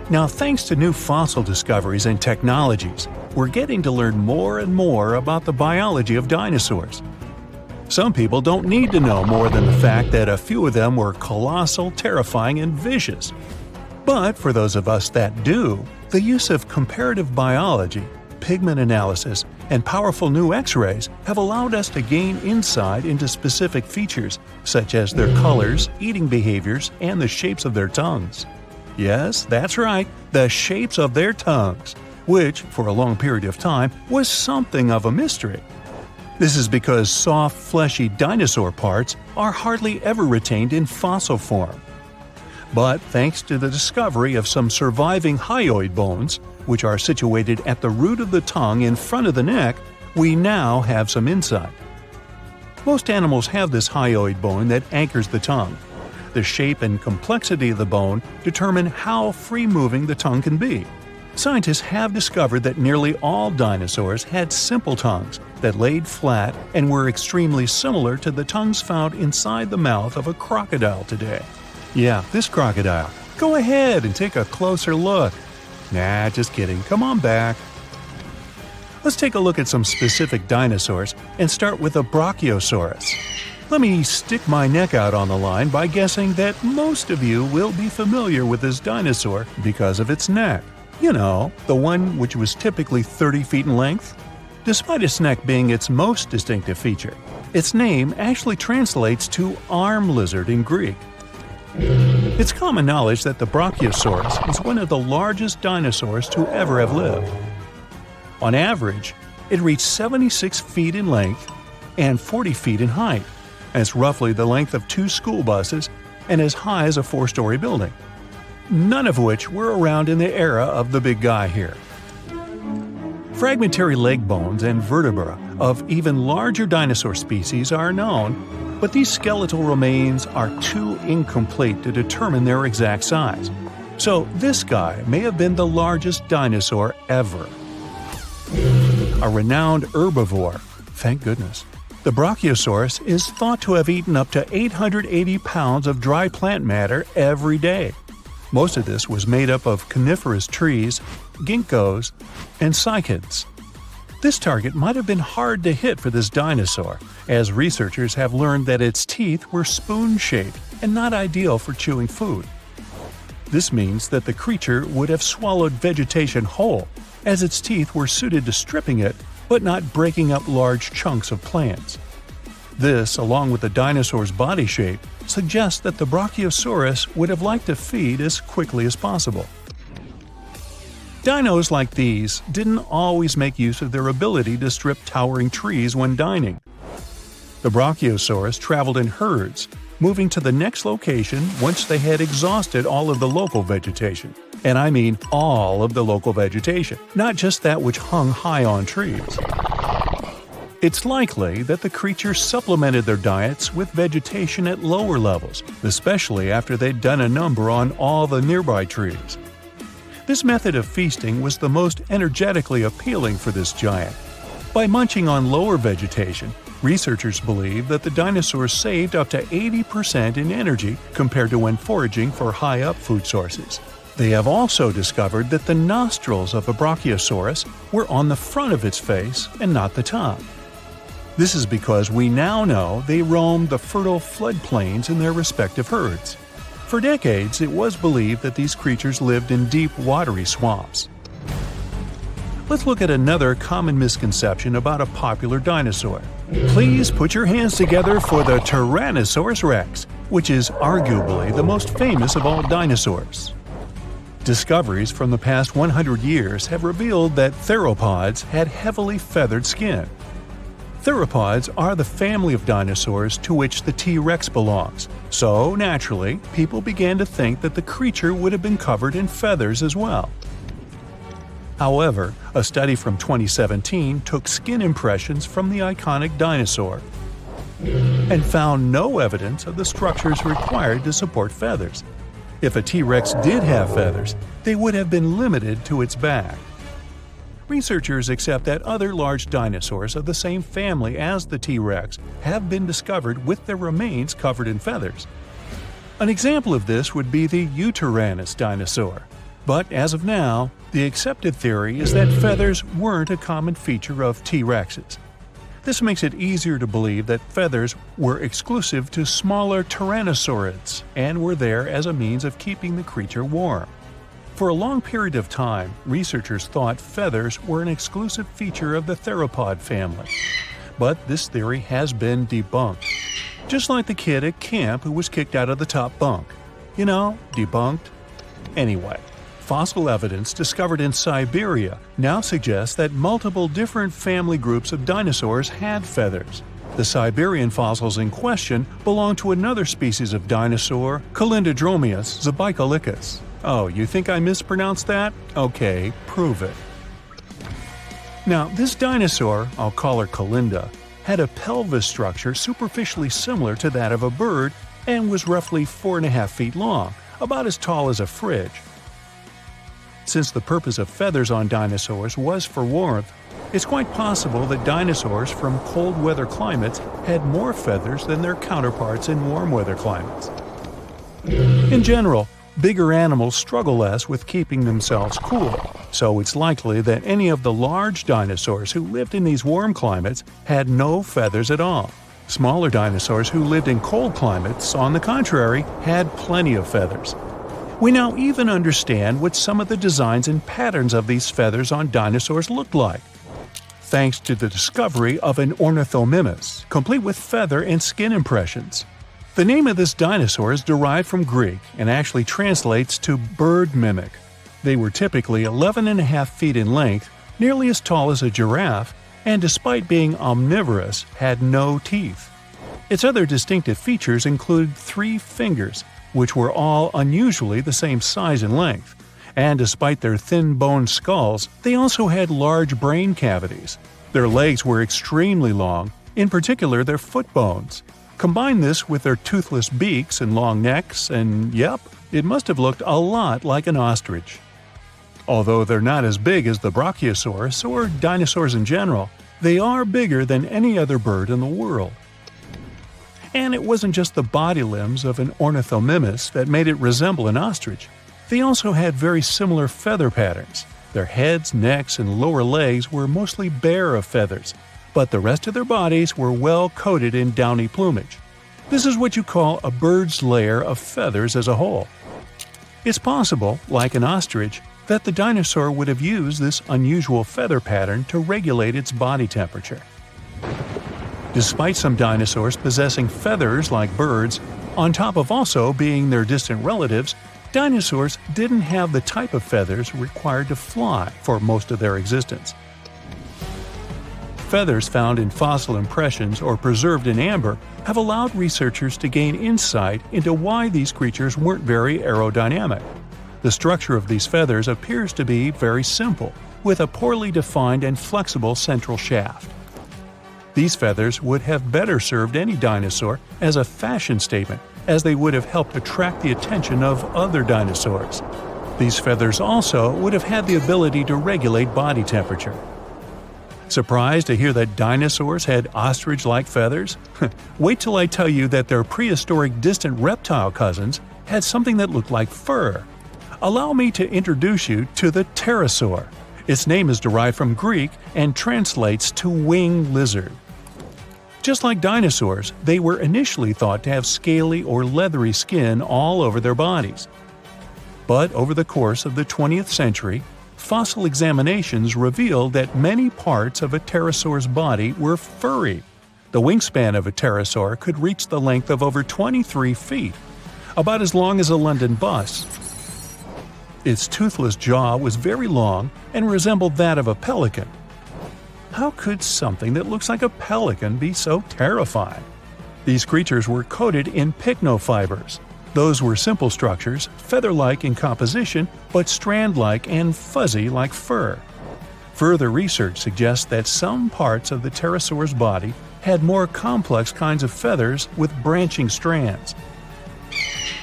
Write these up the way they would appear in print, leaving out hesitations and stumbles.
Now, thanks to new fossil discoveries and technologies, we're getting to learn more and more about the biology of dinosaurs. Some people don't need to know more than the fact that a few of them were colossal, terrifying, and vicious. But for those of us that do, the use of comparative biology, pigment analysis, and powerful new X-rays have allowed us to gain insight into specific features, such as their colors, eating behaviors, and the shapes of their tongues. Yes, that's right, the shapes of their tongues, which, for a long period of time, was something of a mystery. This is because soft, fleshy dinosaur parts are hardly ever retained in fossil form. But thanks to the discovery of some surviving hyoid bones, which are situated at the root of the tongue in front of the neck, we now have some insight. Most animals have this hyoid bone that anchors the tongue. The shape and complexity of the bone determine how free-moving the tongue can be. Scientists have discovered that nearly all dinosaurs had simple tongues that laid flat and were extremely similar to the tongues found inside the mouth of a crocodile today. Yeah, this crocodile. Go ahead and take a closer look. Nah, just kidding. Come on back. Let's take a look at some specific dinosaurs and start with the Brachiosaurus. Let me stick my neck out on the line by guessing that most of you will be familiar with this dinosaur because of its neck. You know, the one which was typically 30 feet in length. Despite its neck being its most distinctive feature, its name actually translates to arm lizard in Greek. It's common knowledge that the Brachiosaurus is one of the largest dinosaurs to ever have lived. On average, it reached 76 feet in length and 40 feet in height. It's roughly the length of 2 school buses and as high as a 4-story building. None of which were around in the era of the big guy here. Fragmentary leg bones and vertebra of even larger dinosaur species are known, but these skeletal remains are too incomplete to determine their exact size. So this guy may have been the largest dinosaur ever. A renowned herbivore, thank goodness. The Brachiosaurus is thought to have eaten up to 880 pounds of dry plant matter every day. Most of this was made up of coniferous trees, ginkgos, and cycads. This target might have been hard to hit for this dinosaur, as researchers have learned that its teeth were spoon-shaped and not ideal for chewing food. This means that the creature would have swallowed vegetation whole, as its teeth were suited to stripping it but not breaking up large chunks of plants. This, along with the dinosaur's body shape, suggests that the Brachiosaurus would have liked to feed as quickly as possible. Dinos like these didn't always make use of their ability to strip towering trees when dining. The Brachiosaurus traveled in herds, moving to the next location once they had exhausted all of the local vegetation. And I mean all of the local vegetation, not just that which hung high on trees. It's likely that the creatures supplemented their diets with vegetation at lower levels, especially after they'd done a number on all the nearby trees. This method of feasting was the most energetically appealing for this giant. By munching on lower vegetation, researchers believe that the dinosaurs saved up to 80% in energy compared to when foraging for high-up food sources. They have also discovered that the nostrils of a Brachiosaurus were on the front of its face and not the top. This is because we now know they roamed the fertile floodplains in their respective herds. For decades, it was believed that these creatures lived in deep, watery swamps. Let's look at another common misconception about a popular dinosaur. Please put your hands together for the Tyrannosaurus rex, which is arguably the most famous of all dinosaurs. Discoveries from the past 100 years have revealed that theropods had heavily feathered skin. Theropods are the family of dinosaurs to which the T-Rex belongs, so naturally, people began to think that the creature would have been covered in feathers as well. However, a study from 2017 took skin impressions from the iconic dinosaur and found no evidence of the structures required to support feathers. If a T-Rex did have feathers, they would have been limited to its back. Researchers accept that other large dinosaurs of the same family as the T-Rex have been discovered with their remains covered in feathers. An example of this would be the Yutyrannus dinosaur. But as of now, the accepted theory is that feathers weren't a common feature of T-Rexes. This makes it easier to believe that feathers were exclusive to smaller tyrannosaurids and were there as a means of keeping the creature warm. For a long period of time, researchers thought feathers were an exclusive feature of the theropod family. But this theory has been debunked. Just like the kid at camp who was kicked out of the top bunk. You know, debunked. Anyway, fossil evidence discovered in Siberia now suggests that multiple different family groups of dinosaurs had feathers. The Siberian fossils in question belong to another species of dinosaur, Calindrodromeus zebucolicus. Oh, you think I mispronounced that? Okay, prove it. Now, this dinosaur, I'll call her Calinda, had a pelvis structure superficially similar to that of a bird and was roughly 4.5 feet long, about as tall as a fridge. Since the purpose of feathers on dinosaurs was for warmth, it's quite possible that dinosaurs from cold weather climates had more feathers than their counterparts in warm weather climates. In general, bigger animals struggle less with keeping themselves cool, so it's likely that any of the large dinosaurs who lived in these warm climates had no feathers at all. Smaller dinosaurs who lived in cold climates, on the contrary, had plenty of feathers. We now even understand what some of the designs and patterns of these feathers on dinosaurs looked like, thanks to the discovery of an ornithomimus, complete with feather and skin impressions. The name of this dinosaur is derived from Greek and actually translates to bird mimic. They were typically 11.5 feet in length, nearly as tall as a giraffe, and despite being omnivorous, had no teeth. Its other distinctive features included 3 fingers, which were all unusually the same size and length, and despite their thin bone skulls, they also had large brain cavities. Their legs were extremely long, in particular their foot bones. Combine this with their toothless beaks and long necks, and yep, it must have looked a lot like an ostrich. Although they're not as big as the Brachiosaurus or dinosaurs in general, they are bigger than any other bird in the world. And it wasn't just the body limbs of an ornithomimus that made it resemble an ostrich. They also had very similar feather patterns. Their heads, necks, and lower legs were mostly bare of feathers, but the rest of their bodies were well coated in downy plumage. This is what you call a bird's layer of feathers as a whole. It's possible, like an ostrich, that the dinosaur would have used this unusual feather pattern to regulate its body temperature. Despite some dinosaurs possessing feathers like birds, on top of also being their distant relatives, dinosaurs didn't have the type of feathers required to fly for most of their existence. Feathers found in fossil impressions or preserved in amber have allowed researchers to gain insight into why these creatures weren't very aerodynamic. The structure of these feathers appears to be very simple, with a poorly defined and flexible central shaft. These feathers would have better served any dinosaur as a fashion statement, as they would have helped attract the attention of other dinosaurs. These feathers also would have had the ability to regulate body temperature. Surprised to hear that dinosaurs had ostrich-like feathers? Wait till I tell you that their prehistoric distant reptile cousins had something that looked like fur. Allow me to introduce you to the pterosaur. Its name is derived from Greek and translates to winged lizard. Just like dinosaurs, they were initially thought to have scaly or leathery skin all over their bodies. But over the course of the 20th century, fossil examinations revealed that many parts of a pterosaur's body were furry. The wingspan of a pterosaur could reach the length of over 23 feet, about as long as a London bus. Its toothless jaw was very long and resembled that of a pelican. How could something that looks like a pelican be so terrifying? These creatures were coated in pycnofibers. Those were simple structures, feather-like in composition, but strand-like and fuzzy like fur. Further research suggests that some parts of the pterosaur's body had more complex kinds of feathers with branching strands.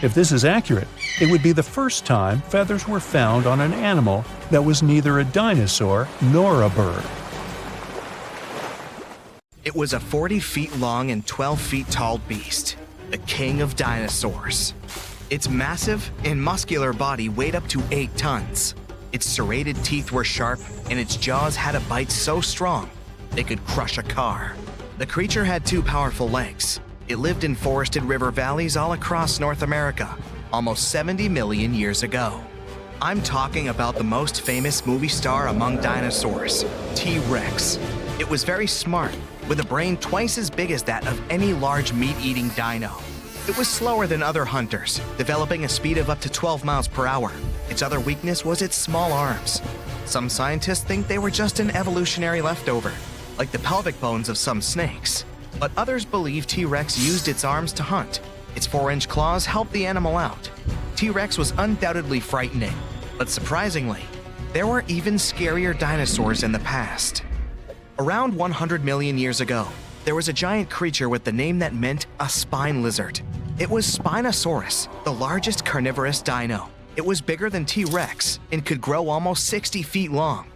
If this is accurate, it would be the first time feathers were found on an animal that was neither a dinosaur nor a bird. It was a 40 feet long and 12 feet tall beast, the king of dinosaurs. Its massive and muscular body weighed up to 8 tons. Its serrated teeth were sharp, and its jaws had a bite so strong they could crush a car. The creature had 2 powerful legs. It lived in forested river valleys all across North America, almost 70 million years ago. I'm talking about the most famous movie star among dinosaurs, T-Rex. It was very smart, with a brain twice as big as that of any large meat-eating dino. It was slower than other hunters, developing a speed of up to 12 miles per hour. Its other weakness was its small arms. Some scientists think they were just an evolutionary leftover, like the pelvic bones of some snakes. But others believe T-Rex used its arms to hunt. Its 4-inch claws helped the animal out. T-Rex was undoubtedly frightening, but surprisingly, there were even scarier dinosaurs in the past. Around 100 million years ago, there was a giant creature with the name that meant a spine lizard. It was Spinosaurus, the largest carnivorous dino. It was bigger than T-Rex and could grow almost 60 feet long.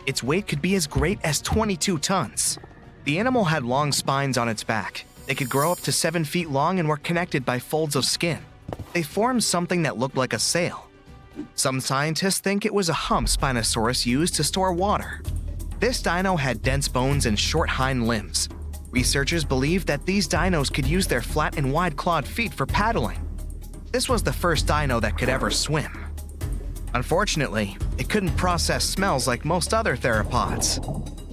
Its weight could be as great as 22 tons. The animal had long spines on its back. They could grow up to 7 feet long and were connected by folds of skin. They formed something that looked like a sail. Some scientists think it was a hump Spinosaurus used to store water. This dino had dense bones and short hind limbs. Researchers believe that these dinos could use their flat and wide-clawed feet for paddling. This was the first dino that could ever swim. Unfortunately, it couldn't process smells like most other theropods.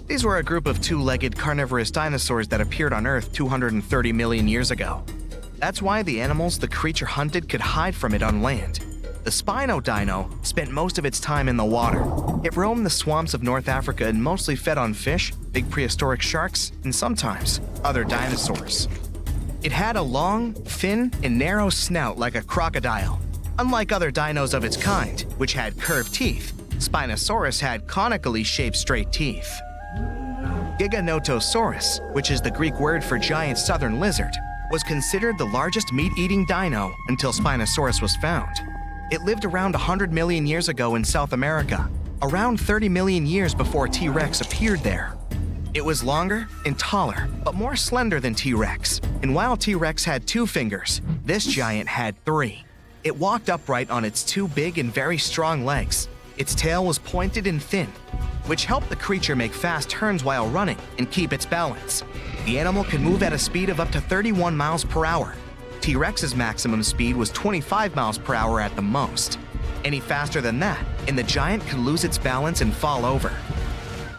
These were a group of 2-legged carnivorous dinosaurs that appeared on Earth 230 million years ago. That's why the animals the creature hunted could hide from it on land. The Spino dino spent most of its time in the water. It roamed the swamps of North Africa and mostly fed on fish, big prehistoric sharks, and sometimes other dinosaurs. It had a long, thin, and narrow snout like a crocodile. Unlike other dinos of its kind, which had curved teeth, Spinosaurus had conically shaped straight teeth. Giganotosaurus, which is the Greek word for giant southern lizard, was considered the largest meat-eating dino until Spinosaurus was found. It lived around 100 million years ago in South America, around 30 million years before T-Rex appeared there. It was longer and taller, but more slender than T-Rex. And while T-Rex had 2 fingers, this giant had 3. It walked upright on its 2 big and very strong legs. Its tail was pointed and thin, which helped the creature make fast turns while running and keep its balance. The animal could move at a speed of up to 31 miles per hour. T-Rex's maximum speed was 25 miles per hour at the most. Any faster than that, and the giant could lose its balance and fall over.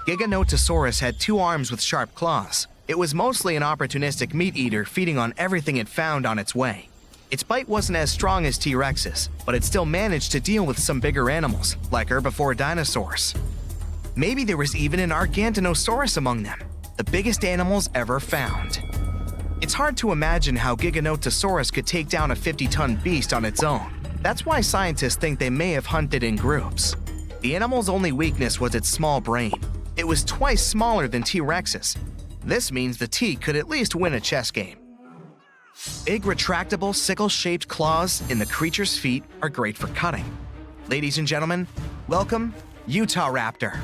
Giganotosaurus had 2 arms with sharp claws. It was mostly an opportunistic meat eater, feeding on everything it found on its way. Its bite wasn't as strong as T-Rex's, but it still managed to deal with some bigger animals, like herbivore dinosaurs. Maybe there was even an Giganotosaurus among them, the biggest animals ever found. It's hard to imagine how Giganotosaurus could take down a 50-ton beast on its own. That's why scientists think they may have hunted in groups. The animal's only weakness was its small brain. It was twice smaller than T-Rex's. This means the T could at least win a chess game. Big retractable sickle-shaped claws in the creature's feet are great for cutting. Ladies and gentlemen, welcome Utahraptor.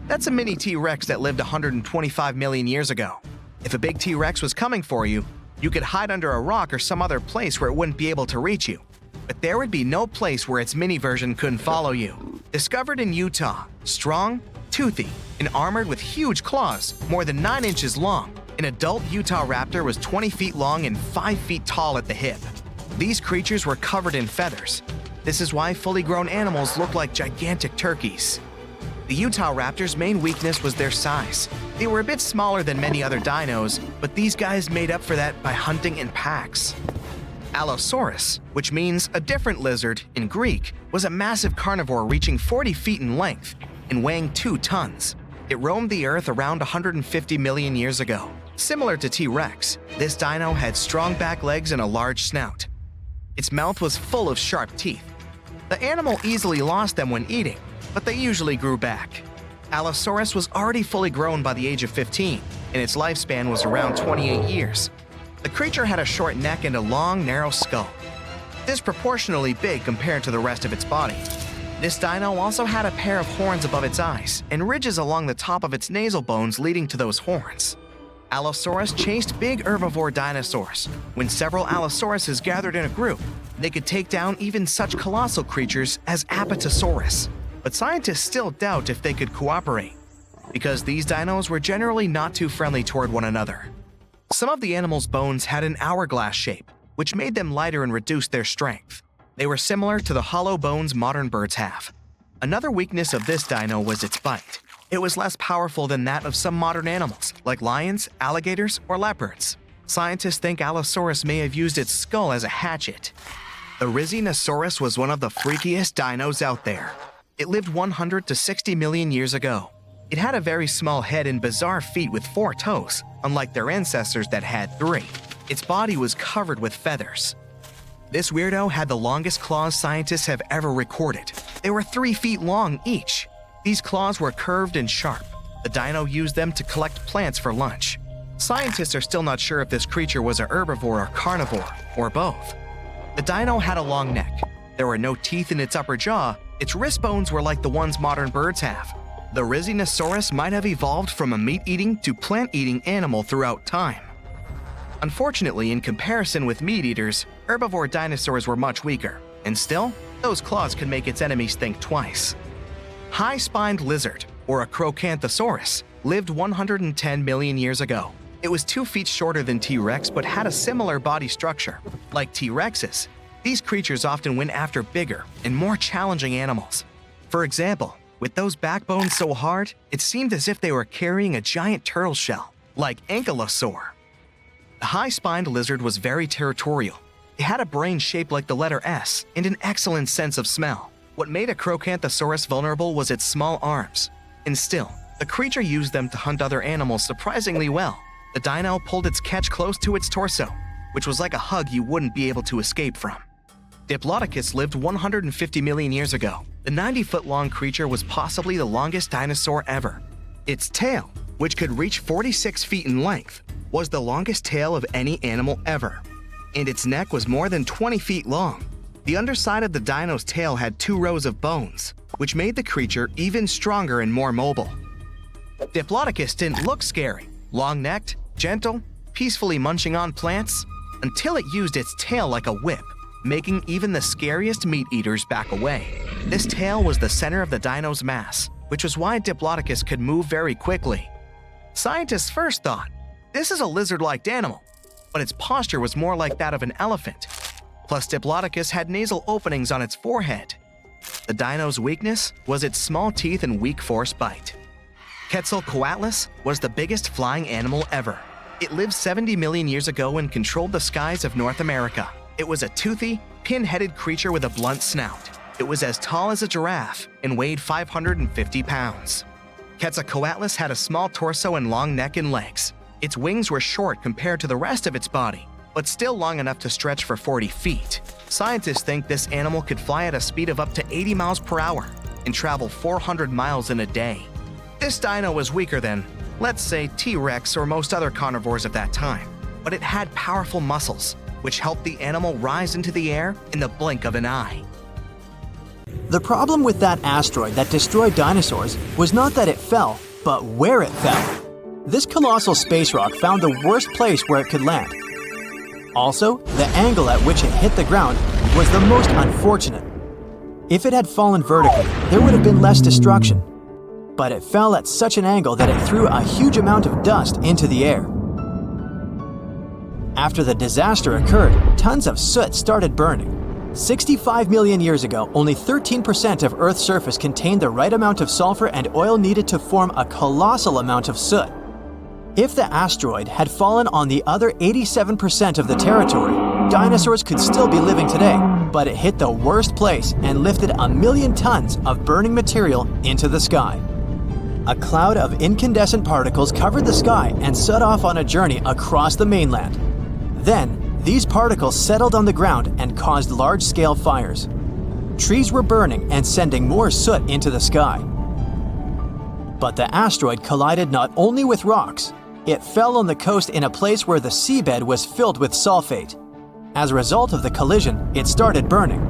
That's a mini T-Rex that lived 125 million years ago. If a big T-Rex was coming for you, you could hide under a rock or some other place where it wouldn't be able to reach you. But there would be no place where its mini version couldn't follow you. Discovered in Utah, strong, toothy, and armored with huge claws, more than 9 inches long, an adult Utahraptor was 20 feet long and 5 feet tall at the hip. These creatures were covered in feathers. This is why fully grown animals look like gigantic turkeys. The Utahraptor's main weakness was their size. They were a bit smaller than many other dinos, but these guys made up for that by hunting in packs. Allosaurus, which means a different lizard in Greek, was a massive carnivore reaching 40 feet in length and weighing 2 tons. It roamed the Earth around 150 million years ago. Similar to T-Rex, this dino had strong back legs and a large snout. Its mouth was full of sharp teeth. The animal easily lost them when eating, but they usually grew back. Allosaurus was already fully grown by the age of 15, and its lifespan was around 28 years. The creature had a short neck and a long, narrow skull, disproportionately big compared to the rest of its body. This dino also had a pair of horns above its eyes and ridges along the top of its nasal bones leading to those horns. Allosaurus chased big herbivore dinosaurs. When several Allosauruses gathered in a group, They could take down even such colossal creatures as Apatosaurus, but scientists still doubt if they could cooperate, because these dinos were generally not too friendly toward one another. Some of the animal's bones had an hourglass shape, which made them lighter and reduced their strength. They were similar to the hollow bones modern birds have. Another weakness of this dino was its bite. It was less powerful than that of some modern animals, like lions, alligators, or leopards. Scientists think Allosaurus may have used its skull as a hatchet. The Dinosaurus was one of the freakiest dinos out there. It lived 100 to 60 million years ago. It had a very small head and bizarre feet with 4 toes, unlike their ancestors that had 3. Its body was covered with feathers. This weirdo had the longest claws scientists have ever recorded. They were 3 feet long each. These claws were curved and sharp. The dino used them to collect plants for lunch. Scientists are still not sure if this creature was a herbivore or carnivore, or both. The dino had a long neck. There were no teeth in its upper jaw. Its wrist bones were like the ones modern birds have. The Dinosaurus might have evolved from a meat-eating to plant-eating animal throughout time. Unfortunately, in comparison with meat-eaters, herbivore dinosaurs were much weaker, and still, those claws could make its enemies think twice. High-spined lizard, or a Acrocanthosaurus, lived 110 million years ago. It was 2 feet shorter than T-Rex but had a similar body structure. Like T-Rexes, these creatures often went after bigger and more challenging animals. For example, with those backbones so hard, it seemed as if they were carrying a giant turtle shell, like Ankylosaur. The high-spined lizard was very territorial. It had a brain shaped like the letter S and an excellent sense of smell. What made a Acrocanthosaurus vulnerable was its small arms. And still, the creature used them to hunt other animals surprisingly well. The dino pulled its catch close to its torso, which was like a hug you wouldn't be able to escape from. Diplodocus lived 150 million years ago. The 90-foot-long creature was possibly the longest dinosaur ever. Its tail, which could reach 46 feet in length, was the longest tail of any animal ever. And its neck was more than 20 feet long. The underside of the dino's tail had 2 rows of bones, which made the creature even stronger and more mobile. Diplodocus didn't look scary, long-necked, gentle, peacefully munching on plants, until it used its tail like a whip, making even the scariest meat-eaters back away. This tail was the center of the dino's mass, which was why Diplodocus could move very quickly. Scientists first thought, this is a lizard-like animal, but its posture was more like that of an elephant. Plus, Diplodocus had nasal openings on its forehead. The dino's weakness was its small teeth and weak force bite. Quetzalcoatlus was the biggest flying animal ever. It lived 70 million years ago and controlled the skies of North America. It was a toothy, pin-headed creature with a blunt snout. It was as tall as a giraffe and weighed 550 pounds. Quetzalcoatlus had a small torso and long neck and legs. Its wings were short compared to the rest of its body, but still long enough to stretch for 40 feet. Scientists think this animal could fly at a speed of up to 80 miles per hour and travel 400 miles in a day. This dino was weaker than, let's say, T-Rex or most other carnivores of that time, but it had powerful muscles, which helped the animal rise into the air in the blink of an eye. The problem with that asteroid that destroyed dinosaurs was not that it fell, but where it fell. This colossal space rock found the worst place where it could land. Also, the angle at which it hit the ground was the most unfortunate. If it had fallen vertically, there would have been less destruction. But it fell at such an angle that it threw a huge amount of dust into the air. After the disaster occurred, tons of soot started burning. 65 million years ago, only 13% of Earth's surface contained the right amount of sulfur and oil needed to form a colossal amount of soot. If the asteroid had fallen on the other 87% of the territory, dinosaurs could still be living today, but it hit the worst place and lifted 1 million tons of burning material into the sky. A cloud of incandescent particles covered the sky and set off on a journey across the mainland. Then, these particles settled on the ground and caused large-scale fires. Trees were burning and sending more soot into the sky. But the asteroid collided not only with rocks, it fell on the coast in a place where the seabed was filled with sulfate. As a result of the collision, it started burning,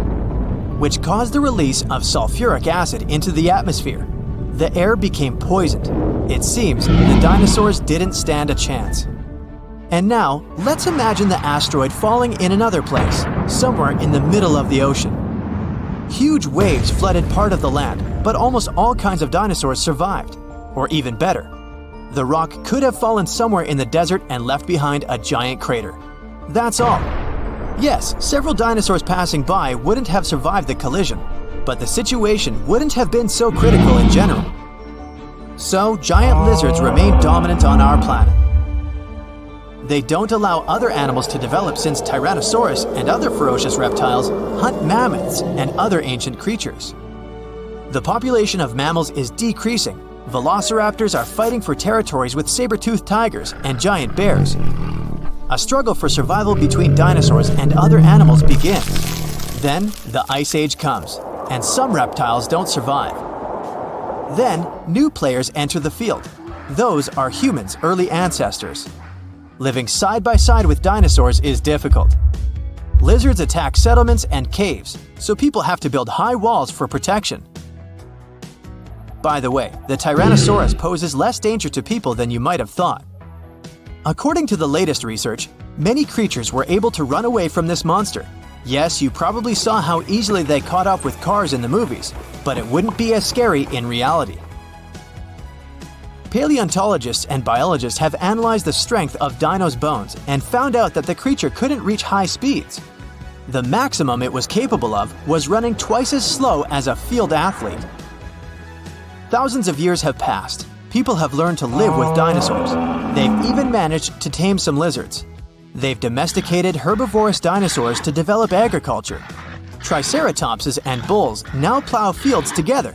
which caused the release of sulfuric acid into the atmosphere. The air became poisoned. It seems the dinosaurs didn't stand a chance. And now, let's imagine the asteroid falling in another place, somewhere in the middle of the ocean. Huge waves flooded part of the land, but almost all kinds of dinosaurs survived. Or even better, the rock could have fallen somewhere in the desert and left behind a giant crater. That's all. Yes, several dinosaurs passing by wouldn't have survived the collision, but the situation wouldn't have been so critical in general. So, giant lizards remain dominant on our planet. They don't allow other animals to develop since Tyrannosaurus and other ferocious reptiles hunt mammoths and other ancient creatures. The population of mammals is decreasing. Velociraptors are fighting for territories with saber-toothed tigers and giant bears. A struggle for survival between dinosaurs and other animals begins. Then, the Ice Age comes, and some reptiles don't survive. Then, new players enter the field. Those are humans' early ancestors. Living side by side with dinosaurs is difficult. Lizards attack settlements and caves, so people have to build high walls for protection. By the way, the Tyrannosaurus poses less danger to people than you might have thought. According to the latest research, many creatures were able to run away from this monster. Yes, you probably saw how easily they caught up with cars in the movies, but it wouldn't be as scary in reality. Paleontologists and biologists have analyzed the strength of dinos' bones and found out that the creature couldn't reach high speeds. The maximum it was capable of was running twice as slow as a field athlete. Thousands of years have passed. People have learned to live with dinosaurs. They've even managed to tame some lizards. They've domesticated herbivorous dinosaurs to develop agriculture. Triceratopses and bulls now plow fields together.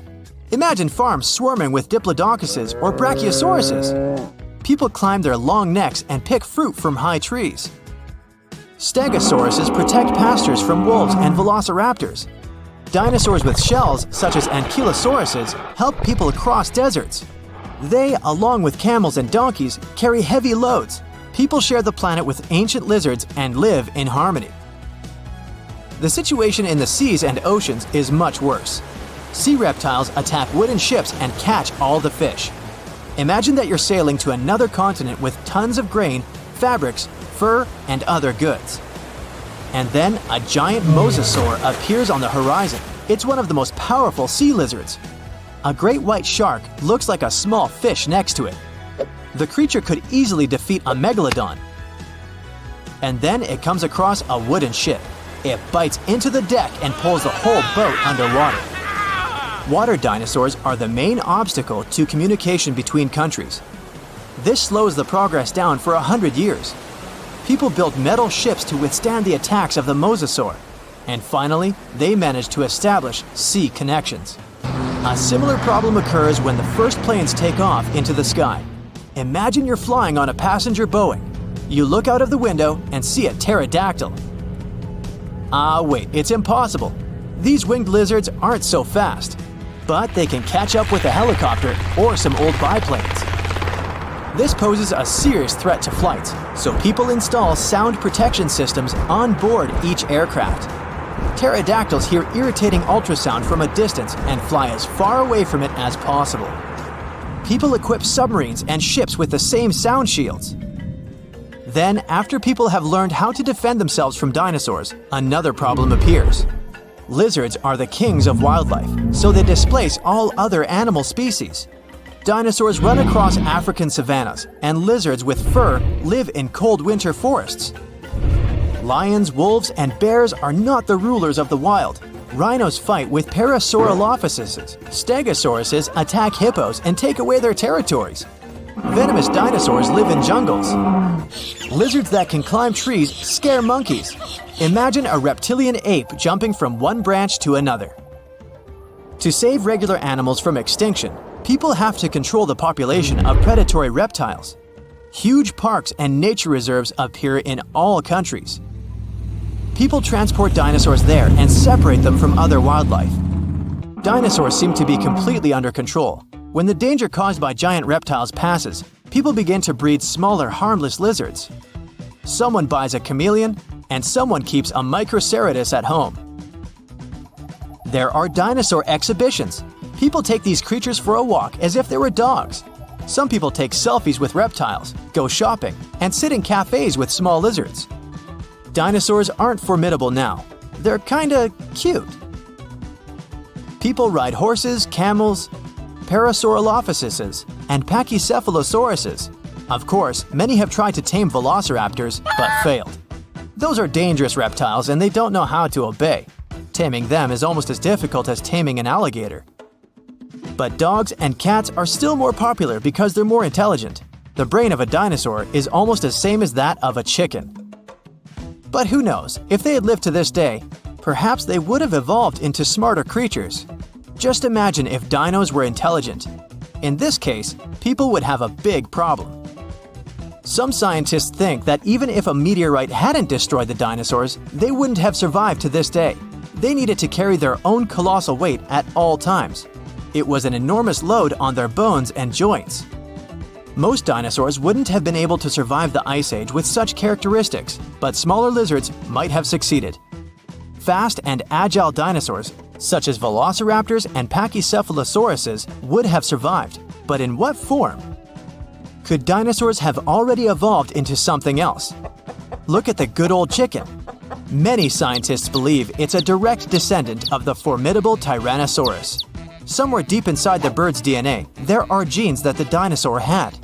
Imagine farms swarming with diplodocus or brachiosauruses. People climb their long necks and pick fruit from high trees. Stegosauruses protect pastures from wolves and velociraptors. Dinosaurs with shells, such as ankylosauruses, help people cross deserts. They, along with camels and donkeys, carry heavy loads. People share the planet with ancient lizards and live in harmony. The situation in the seas and oceans is much worse. Sea reptiles attack wooden ships and catch all the fish. Imagine that you're sailing to another continent with tons of grain, fabrics, fur, and other goods. And then a giant mosasaur appears on the horizon. It's one of the most powerful sea lizards. A great white shark looks like a small fish next to it. The creature could easily defeat a megalodon. And then it comes across a wooden ship. It bites into the deck and pulls the whole boat underwater. Water dinosaurs are the main obstacle to communication between countries. This slows the progress down for 100 years. People built metal ships to withstand the attacks of the mosasaur. And finally, they managed to establish sea connections. A similar problem occurs when the first planes take off into the sky. Imagine you're flying on a passenger Boeing. You look out of the window and see a pterodactyl. Wait, it's impossible. These winged lizards aren't so fast, but they can catch up with a helicopter or some old biplanes. This poses a serious threat to flights, so people install sound protection systems on board each aircraft. Pterodactyls hear irritating ultrasound from a distance and fly as far away from it as possible. People equip submarines and ships with the same sound shields. Then, after people have learned how to defend themselves from dinosaurs, another problem appears. Lizards are the kings of wildlife, so they displace all other animal species. Dinosaurs run across African savannas, and lizards with fur live in cold winter forests. Lions, wolves, and bears are not the rulers of the wild. Rhinos fight with Parasaurolophuses. Stegosauruses attack hippos and take away their territories. Venomous dinosaurs live in jungles. Lizards that can climb trees scare monkeys. Imagine a reptilian ape jumping from one branch to another. To save regular animals from extinction, people have to control the population of predatory reptiles. Huge parks and nature reserves appear in all countries. People transport dinosaurs there and separate them from other wildlife. Dinosaurs seem to be completely under control. When the danger caused by giant reptiles passes, people begin to breed smaller, harmless lizards. Someone buys a chameleon, and someone keeps a Microceratus at home. There are dinosaur exhibitions. People take these creatures for a walk as if they were dogs. Some people take selfies with reptiles, go shopping, and sit in cafes with small lizards. Dinosaurs aren't formidable now. They're kinda cute. People ride horses, camels, Parasaurolophus, and Pachycephalosauruses. Of course, many have tried to tame velociraptors, but failed. Those are dangerous reptiles and they don't know how to obey. Taming them is almost as difficult as taming an alligator. But dogs and cats are still more popular because they're more intelligent. The brain of a dinosaur is almost the same as that of a chicken. But who knows, if they had lived to this day, perhaps they would have evolved into smarter creatures. Just imagine if dinos were intelligent. In this case, people would have a big problem. Some scientists think that even if a meteorite hadn't destroyed the dinosaurs, they wouldn't have survived to this day. They needed to carry their own colossal weight at all times. It was an enormous load on their bones and joints. Most dinosaurs wouldn't have been able to survive the Ice Age with such characteristics, but smaller lizards might have succeeded. Fast and agile dinosaurs, such as velociraptors and Pachycephalosauruses, would have survived, but in what form? Could dinosaurs have already evolved into something else? Look at the good old chicken. Many scientists believe it's a direct descendant of the formidable Tyrannosaurus. Somewhere deep inside the bird's DNA, there are genes that the dinosaur had.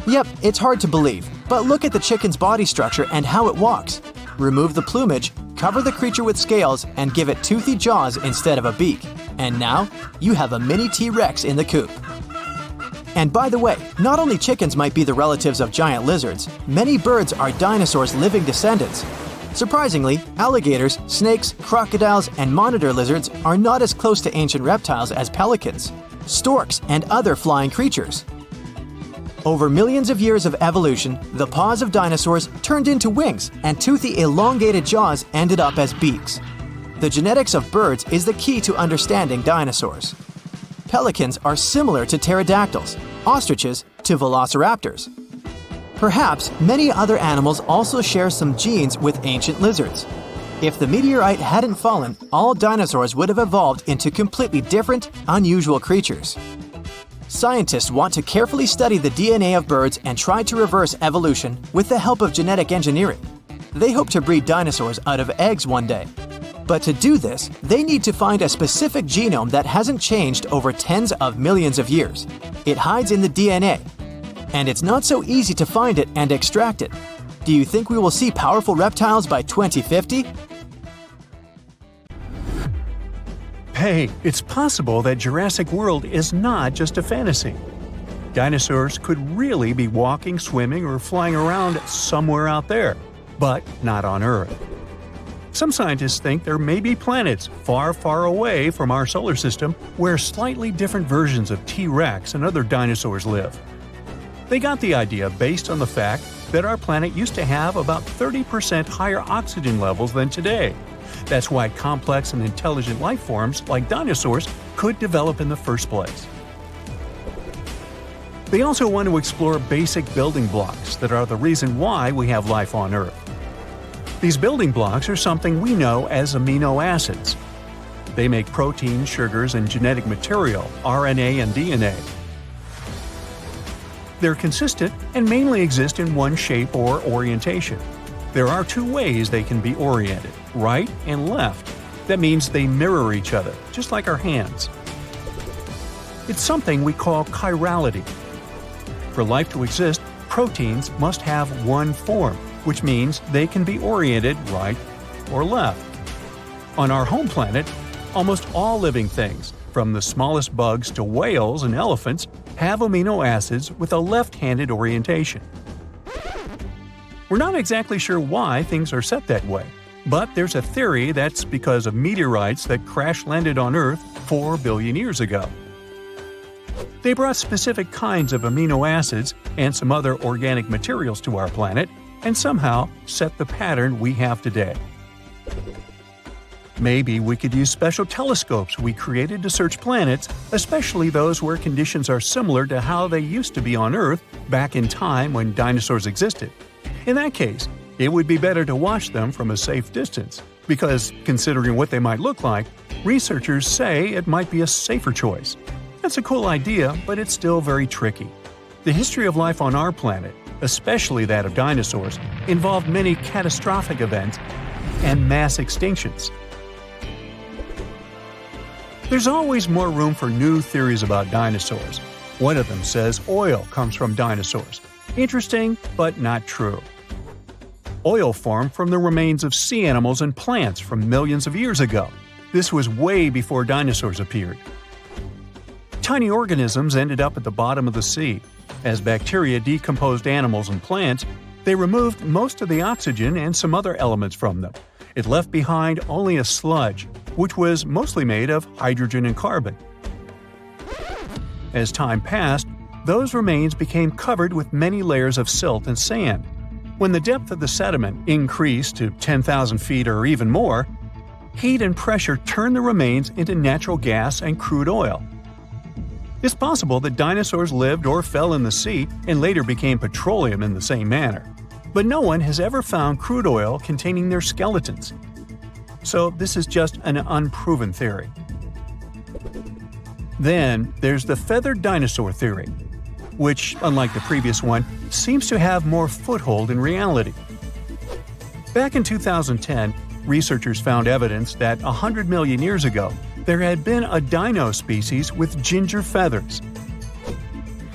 Yep, it's hard to believe, but look at the chicken's body structure and how it walks. Remove the plumage, cover the creature with scales, and give it toothy jaws instead of a beak. And now, you have a mini T-Rex in the coop. And by the way, not only chickens might be the relatives of giant lizards, many birds are dinosaurs' living descendants. Surprisingly, alligators, snakes, crocodiles, and monitor lizards are not as close to ancient reptiles as pelicans, storks, and other flying creatures. Over millions of years of evolution, the paws of dinosaurs turned into wings, and toothy elongated jaws ended up as beaks. The genetics of birds is the key to understanding dinosaurs. Pelicans are similar to pterodactyls, ostriches to velociraptors. Perhaps many other animals also share some genes with ancient lizards. If the meteorite hadn't fallen, all dinosaurs would have evolved into completely different, unusual creatures. Scientists want to carefully study the DNA of birds and try to reverse evolution with the help of genetic engineering. They hope to breed dinosaurs out of eggs one day. But to do this, they need to find a specific genome that hasn't changed over tens of millions of years. It hides in the DNA. And it's not so easy to find it and extract it. Do you think we will see powerful reptiles by 2050? Hey, it's possible that Jurassic World is not just a fantasy. Dinosaurs could really be walking, swimming, or flying around somewhere out there, but not on Earth. Some scientists think there may be planets far, far away from our solar system where slightly different versions of T-Rex and other dinosaurs live. They got the idea based on the fact that our planet used to have about 30% higher oxygen levels than today. That's why complex and intelligent life forms like dinosaurs could develop in the first place. They also want to explore basic building blocks that are the reason why we have life on Earth. These building blocks are something we know as amino acids. They make proteins, sugars, and genetic material, RNA and DNA. They're consistent and mainly exist in one shape or orientation. There are two ways they can be oriented, right and left. That means they mirror each other, just like our hands. It's something we call chirality. For life to exist, proteins must have one form, which means they can be oriented right or left. On our home planet, almost all living things, from the smallest bugs to whales and elephants, have amino acids with a left-handed orientation. We're not exactly sure why things are set that way, but there's a theory that's because of meteorites that crash-landed on Earth 4 billion years ago. They brought specific kinds of amino acids and some other organic materials to our planet, and somehow set the pattern we have today. Maybe we could use special telescopes we created to search planets, especially those where conditions are similar to how they used to be on Earth back in time when dinosaurs existed. In that case, it would be better to watch them from a safe distance, because considering what they might look like, researchers say it might be a safer choice. That's a cool idea, but it's still very tricky. The history of life on our planet especially that of dinosaurs, involved many catastrophic events and mass extinctions. There's always more room for new theories about dinosaurs. One of them says oil comes from dinosaurs. Interesting, but not true. Oil formed from the remains of sea animals and plants from millions of years ago. This was way before dinosaurs appeared. Tiny organisms ended up at the bottom of the sea. As bacteria decomposed animals and plants, they removed most of the oxygen and some other elements from them. It left behind only a sludge, which was mostly made of hydrogen and carbon. As time passed, those remains became covered with many layers of silt and sand. When the depth of the sediment increased to 10,000 feet or even more, heat and pressure turned the remains into natural gas and crude oil. It's possible that dinosaurs lived or fell in the sea and later became petroleum in the same manner. But no one has ever found crude oil containing their skeletons. So this is just an unproven theory. Then there's the feathered dinosaur theory, which, unlike the previous one, seems to have more foothold in reality. Back in 2010, researchers found evidence that 100 million years ago, there had been a dino species with ginger feathers.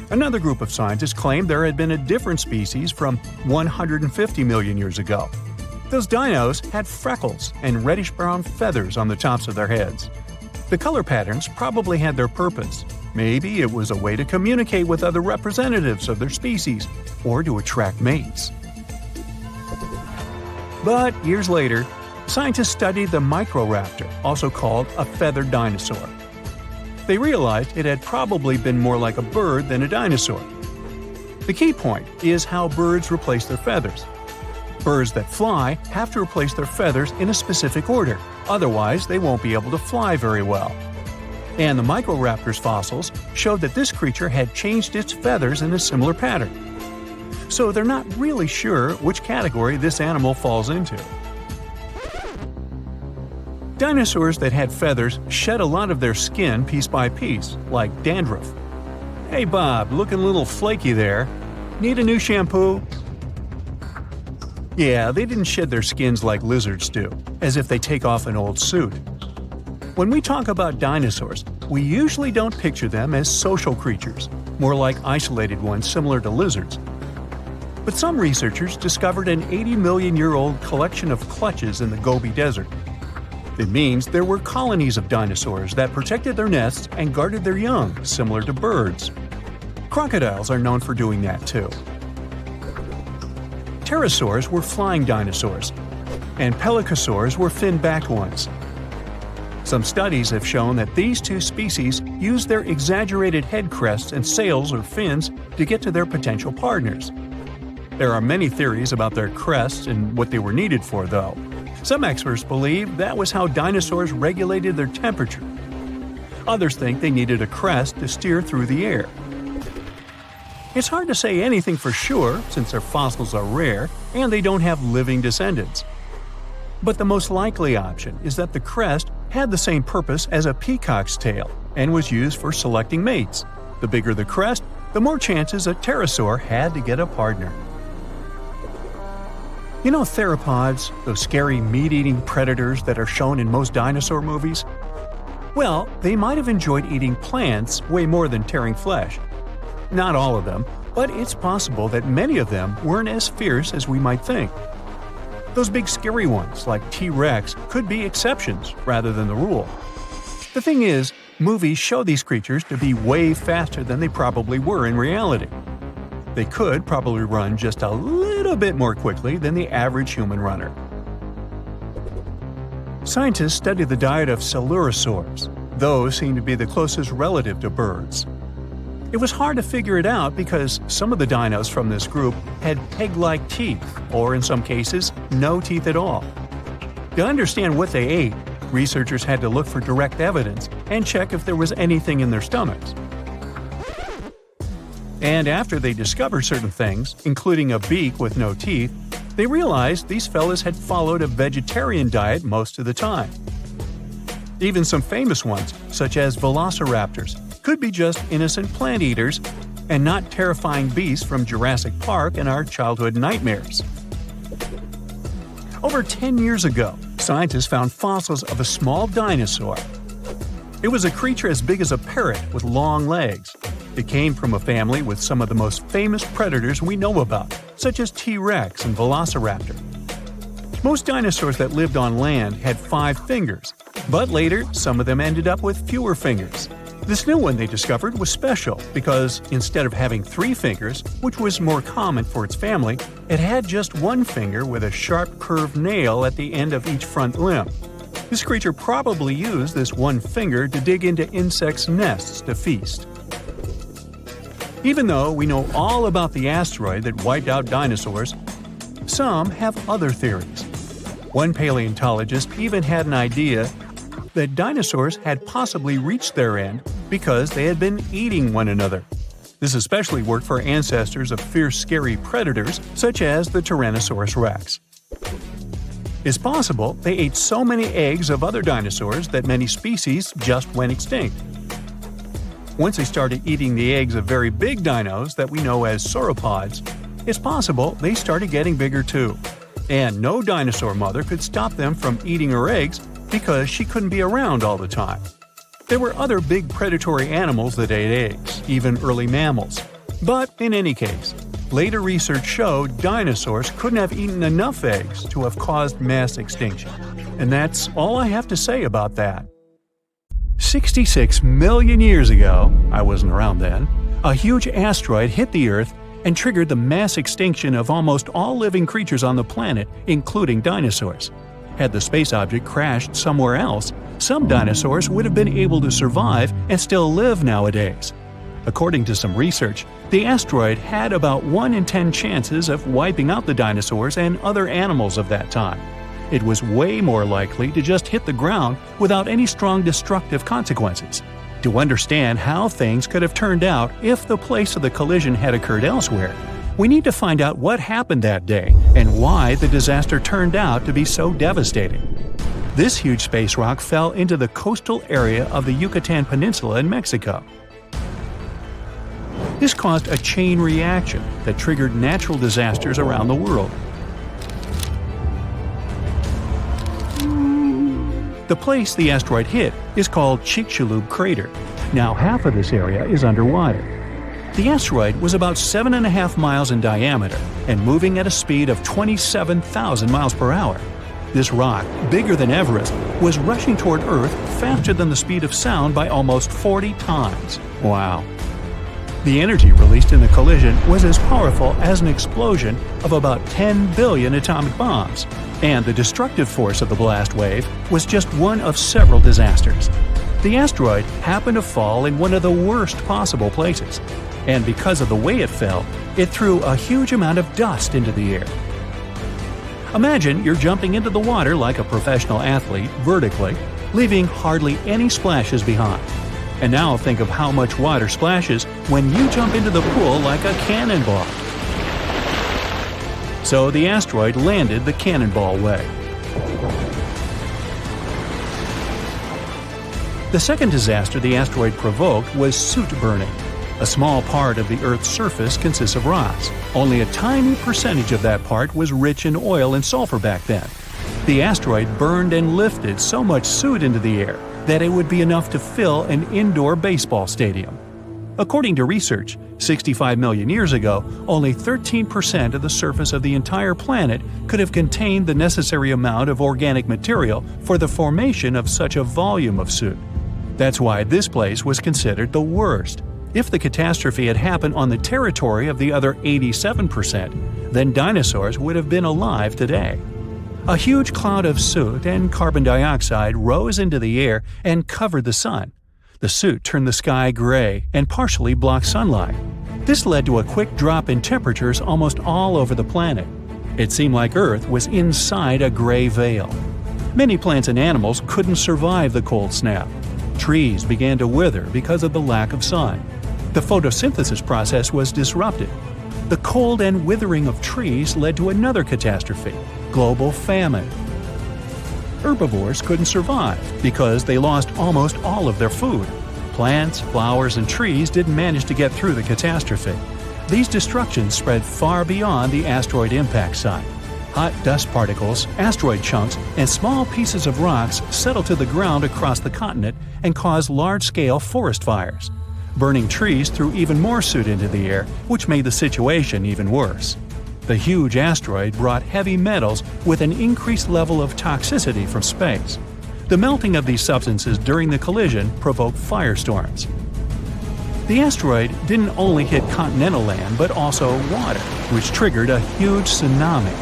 Another group of scientists claimed there had been a different species from 150 million years ago. Those dinos had freckles and reddish-brown feathers on the tops of their heads. The color patterns probably had their purpose. Maybe it was a way to communicate with other representatives of their species or to attract mates. But years later, scientists studied the Microraptor, also called a feathered dinosaur. They realized it had probably been more like a bird than a dinosaur. The key point is how birds replace their feathers. Birds that fly have to replace their feathers in a specific order, otherwise they won't be able to fly very well. And the Microraptor's fossils showed that this creature had changed its feathers in a similar pattern. So they're not really sure which category this animal falls into. Dinosaurs that had feathers shed a lot of their skin piece by piece, like dandruff. Hey Bob, looking a little flaky there. Need a new shampoo? Yeah, they didn't shed their skins like lizards do, as if they take off an old suit. When we talk about dinosaurs, we usually don't picture them as social creatures, more like isolated ones similar to lizards. But some researchers discovered an 80-million-year-old collection of clutches in the Gobi Desert. It means there were colonies of dinosaurs that protected their nests and guarded their young, similar to birds. Crocodiles are known for doing that too. Pterosaurs were flying dinosaurs, and pelycosaurs were fin-backed ones. Some studies have shown that these two species used their exaggerated head crests and sails or fins to get to their potential partners. There are many theories about their crests and what they were needed for, though. Some experts believe that was how dinosaurs regulated their temperature. Others think they needed a crest to steer through the air. It's hard to say anything for sure since their fossils are rare and they don't have living descendants. But the most likely option is that the crest had the same purpose as a peacock's tail and was used for selecting mates. The bigger the crest, the more chances a pterosaur had to get a partner. You know theropods, those scary meat-eating predators that are shown in most dinosaur movies? Well, they might have enjoyed eating plants way more than tearing flesh. Not all of them, but it's possible that many of them weren't as fierce as we might think. Those big scary ones, like T-Rex, could be exceptions rather than the rule. The thing is, movies show these creatures to be way faster than they probably were in reality. They could probably run just a little bit more quickly than the average human runner. Scientists study the diet of coelurosaurs. Those seem to be the closest relative to birds. It was hard to figure it out because some of the dinos from this group had peg-like teeth, or in some cases, no teeth at all. To understand what they ate, researchers had to look for direct evidence and check if there was anything in their stomachs. And after they discovered certain things, including a beak with no teeth, they realized these fellas had followed a vegetarian diet most of the time. Even some famous ones, such as velociraptors, could be just innocent plant eaters, and not terrifying beasts from Jurassic Park and our childhood nightmares. Over 10 years ago, scientists found fossils of a small dinosaur. It was a creature as big as a parrot with long legs. It came from a family with some of the most famous predators we know about, such as T-Rex and Velociraptor. Most dinosaurs that lived on land had 5 fingers, but later some of them ended up with fewer fingers. This new one they discovered was special because instead of having 3 fingers, which was more common for its family, it had just 1 finger with a sharp curved nail at the end of each front limb. This creature probably used this 1 finger to dig into insects' nests to feast. Even though we know all about the asteroid that wiped out dinosaurs, some have other theories. One paleontologist even had an idea that dinosaurs had possibly reached their end because they had been eating one another. This especially worked for ancestors of fierce, scary predators such as the Tyrannosaurus rex. It's possible they ate so many eggs of other dinosaurs that many species just went extinct. Once they started eating the eggs of very big dinos that we know as sauropods, it's possible they started getting bigger too. And no dinosaur mother could stop them from eating her eggs because she couldn't be around all the time. There were other big predatory animals that ate eggs, even early mammals. But in any case, later research showed dinosaurs couldn't have eaten enough eggs to have caused mass extinction. And that's all I have to say about that. 66 million years ago, I wasn't around then, a huge asteroid hit the Earth and triggered the mass extinction of almost all living creatures on the planet, including dinosaurs. Had the space object crashed somewhere else, some dinosaurs would have been able to survive and still live nowadays. According to some research, the asteroid had about 1 in 10 chances of wiping out the dinosaurs and other animals of that time. It was way more likely to just hit the ground without any strong destructive consequences. To understand how things could have turned out if the place of the collision had occurred elsewhere, we need to find out what happened that day and why the disaster turned out to be so devastating. This huge space rock fell into the coastal area of the Yucatan Peninsula in Mexico. This caused a chain reaction that triggered natural disasters around the world. The place the asteroid hit is called Chicxulub Crater. Now half of this area is underwater. The asteroid was about 7.5 miles in diameter and moving at a speed of 27,000 miles per hour. This rock, bigger than Everest, was rushing toward Earth faster than the speed of sound by almost 40 times. Wow. The energy released in the collision was as powerful as an explosion of about 10 billion atomic bombs, and the destructive force of the blast wave was just one of several disasters. The asteroid happened to fall in one of the worst possible places, and because of the way it fell, it threw a huge amount of dust into the air. Imagine you're jumping into the water like a professional athlete vertically, leaving hardly any splashes behind. And now think of how much water splashes when you jump into the pool like a cannonball. So the asteroid landed the cannonball way. The second disaster the asteroid provoked was soot burning. A small part of the Earth's surface consists of rocks. Only a tiny percentage of that part was rich in oil and sulfur back then. The asteroid burned and lifted so much soot into the air that it would be enough to fill an indoor baseball stadium. According to research, 65 million years ago, only 13% of the surface of the entire planet could have contained the necessary amount of organic material for the formation of such a volume of soot. That's why this place was considered the worst. If the catastrophe had happened on the territory of the other 87%, then dinosaurs would have been alive today. A huge cloud of soot and carbon dioxide rose into the air and covered the sun. The soot turned the sky gray and partially blocked sunlight. This led to a quick drop in temperatures almost all over the planet. It seemed like Earth was inside a gray veil. Many plants and animals couldn't survive the cold snap. Trees began to wither because of the lack of sun. The photosynthesis process was disrupted. The cold and withering of trees led to another catastrophe: global famine. Herbivores couldn't survive because they lost almost all of their food. Plants, flowers, and trees didn't manage to get through the catastrophe. These destructions spread far beyond the asteroid impact site. Hot dust particles, asteroid chunks, and small pieces of rocks settled to the ground across the continent and caused large-scale forest fires. Burning trees threw even more soot into the air, which made the situation even worse. The huge asteroid brought heavy metals with an increased level of toxicity from space. The melting of these substances during the collision provoked firestorms. The asteroid didn't only hit continental land but also water, which triggered a huge tsunami.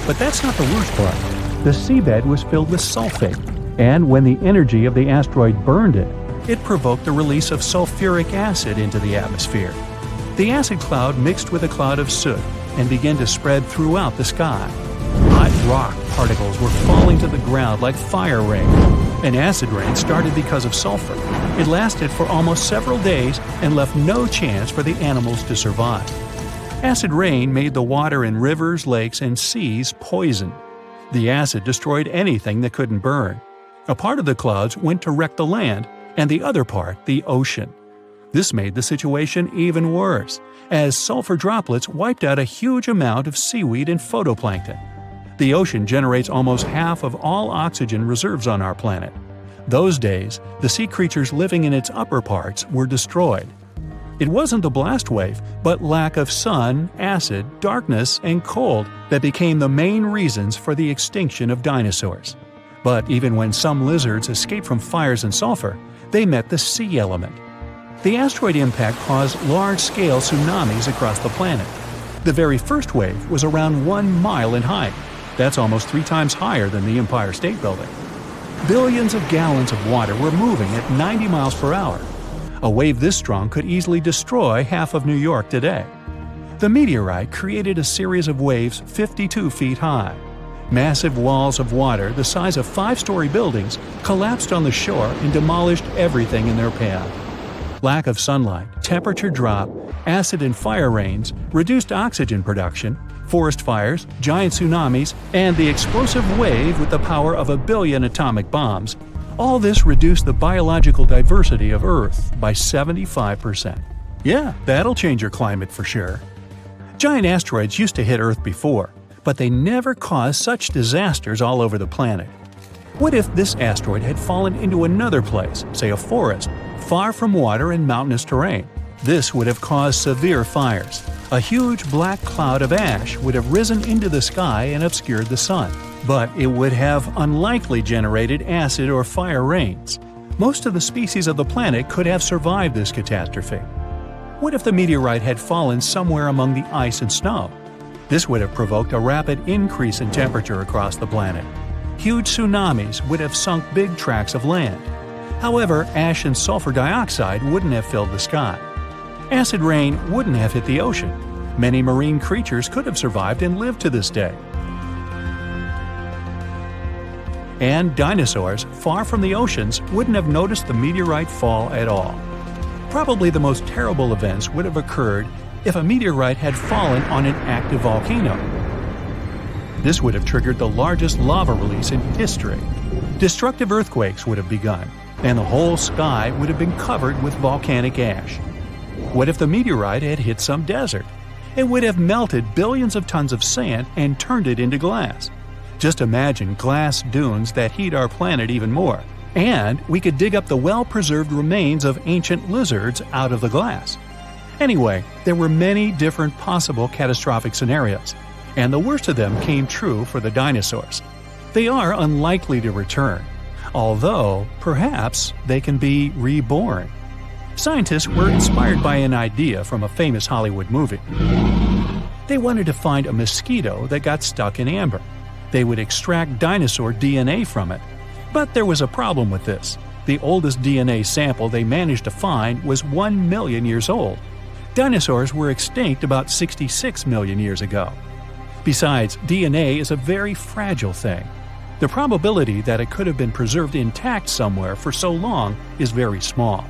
But that's not the worst part. The seabed was filled with sulfate, and when the energy of the asteroid burned it, it provoked the release of sulfuric acid into the atmosphere. The acid cloud mixed with a cloud of soot and began to spread throughout the sky. Hot rock particles were falling to the ground like fire rain. An acid rain started because of sulfur. It lasted for almost several days and left no chance for the animals to survive. Acid rain made the water in rivers, lakes, and seas poisoned. The acid destroyed anything that couldn't burn. A part of the clouds went to wreck the land, and the other part, the ocean. This made the situation even worse, as sulfur droplets wiped out a huge amount of seaweed and phytoplankton. The ocean generates almost half of all oxygen reserves on our planet. Those days, the sea creatures living in its upper parts were destroyed. It wasn't the blast wave, but lack of sun, acid, darkness, and cold that became the main reasons for the extinction of dinosaurs. But even when some lizards escaped from fires and sulfur, they met the sea element. The asteroid impact caused large-scale tsunamis across the planet. The very first wave was around 1 mile in height. That's almost 3 times higher than the Empire State Building. Billions of gallons of water were moving at 90 miles per hour. A wave this strong could easily destroy half of New York today. The meteorite created a series of waves 52 feet high. Massive walls of water the size of 5-story buildings collapsed on the shore and demolished everything in their path. Lack of sunlight, temperature drop, acid and fire rains, reduced oxygen production, forest fires, giant tsunamis, and the explosive wave with the power of 1 billion atomic bombs. All this reduced the biological diversity of Earth by 75%. Yeah, that'll change your climate for sure. Giant asteroids used to hit Earth before, but they never caused such disasters all over the planet. What if this asteroid had fallen into another place, say a forest, far from water and mountainous terrain? This would have caused severe fires. A huge black cloud of ash would have risen into the sky and obscured the sun. But it would have unlikely generated acid or fire rains. Most of the species of the planet could have survived this catastrophe. What if the meteorite had fallen somewhere among the ice and snow? This would have provoked a rapid increase in temperature across the planet. Huge tsunamis would have sunk big tracts of land. However, ash and sulfur dioxide wouldn't have filled the sky. Acid rain wouldn't have hit the ocean. Many marine creatures could have survived and lived to this day. And dinosaurs, far from the oceans, wouldn't have noticed the meteorite fall at all. Probably the most terrible events would have occurred if a meteorite had fallen on an active volcano. This would have triggered the largest lava release in history. Destructive earthquakes would have begun, and the whole sky would have been covered with volcanic ash. What if the meteorite had hit some desert? It would have melted billions of tons of sand and turned it into glass. Just imagine glass dunes that heat our planet even more. And we could dig up the well-preserved remains of ancient lizards out of the glass. Anyway, there were many different possible catastrophic scenarios, and the worst of them came true for the dinosaurs. They are unlikely to return, although perhaps they can be reborn. Scientists were inspired by an idea from a famous Hollywood movie. They wanted to find a mosquito that got stuck in amber. They would extract dinosaur DNA from it. But there was a problem with this. The oldest DNA sample they managed to find was 1 million years old. Dinosaurs were extinct about 66 million years ago. Besides, DNA is a very fragile thing. The probability that it could have been preserved intact somewhere for so long is very small.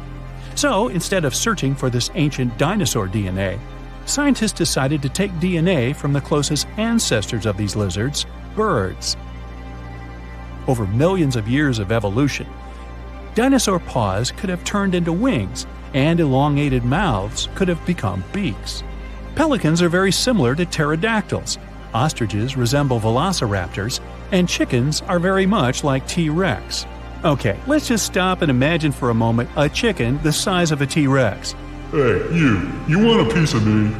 So, instead of searching for this ancient dinosaur DNA, scientists decided to take DNA from the closest ancestors of these lizards, birds. Over millions of years of evolution, Dinosaur paws could have turned into wings, and elongated mouths could have become beaks. Pelicans are very similar to pterodactyls, ostriches resemble velociraptors, and chickens are very much like T-Rex. Okay, let's just stop and imagine for a moment a chicken the size of a T-Rex. Hey, you want a piece of me?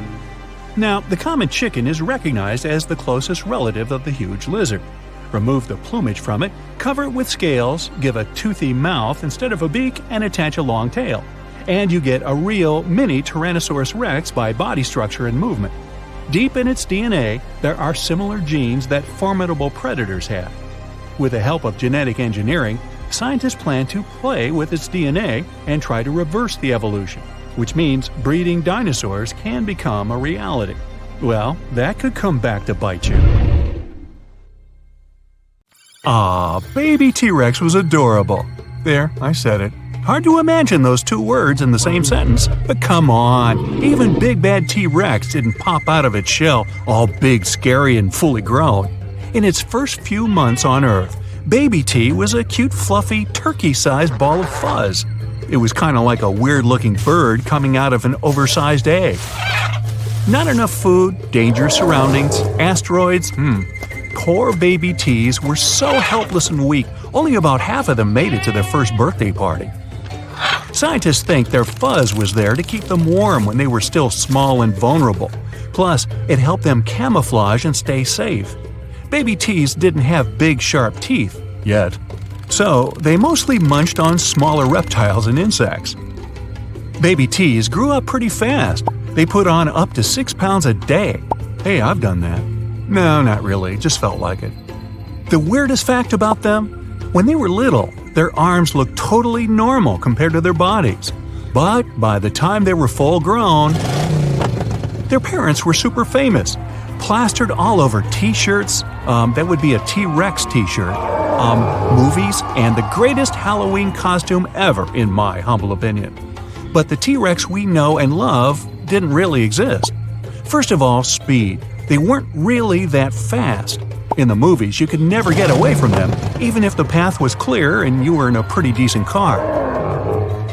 Now, the common chicken is recognized as the closest relative of the huge lizard. Remove the plumage from it, cover it with scales, give a toothy mouth instead of a beak, and attach a long tail. And you get a real mini Tyrannosaurus rex by body structure and movement. Deep in its DNA, there are similar genes that formidable predators have. With the help of genetic engineering, scientists plan to play with its DNA and try to reverse the evolution, which means breeding dinosaurs can become a reality. Well, that could come back to bite you. Baby T-Rex was adorable. There, I said it. Hard to imagine those two words in the same sentence, but come on, even Big Bad T-Rex didn't pop out of its shell all big, scary, and fully grown. In its first few months on Earth, Baby T was a cute, fluffy, turkey-sized ball of fuzz. It was kind of like a weird-looking bird coming out of an oversized egg. Not enough food, dangerous surroundings, asteroids, Poor baby T's were so helpless and weak, only about half of them made it to their first birthday party. Scientists think their fuzz was there to keep them warm when they were still small and vulnerable. Plus, it helped them camouflage and stay safe. Baby T's didn't have big, sharp teeth yet, so they mostly munched on smaller reptiles and insects. Baby T's grew up pretty fast. They put on up to 6 pounds a day. Hey, I've done that. No, not really, just felt like it. The weirdest fact about them? When they were little, their arms looked totally normal compared to their bodies. But by the time they were full grown, their parents were super famous. Plastered all over t-shirts, that would be a T-Rex t-shirt, movies, and the greatest Halloween costume ever, in my humble opinion. But the T-Rex we know and love didn't really exist. First of all, speed. They weren't really that fast. In the movies, you could never get away from them, even if the path was clear and you were in a pretty decent car.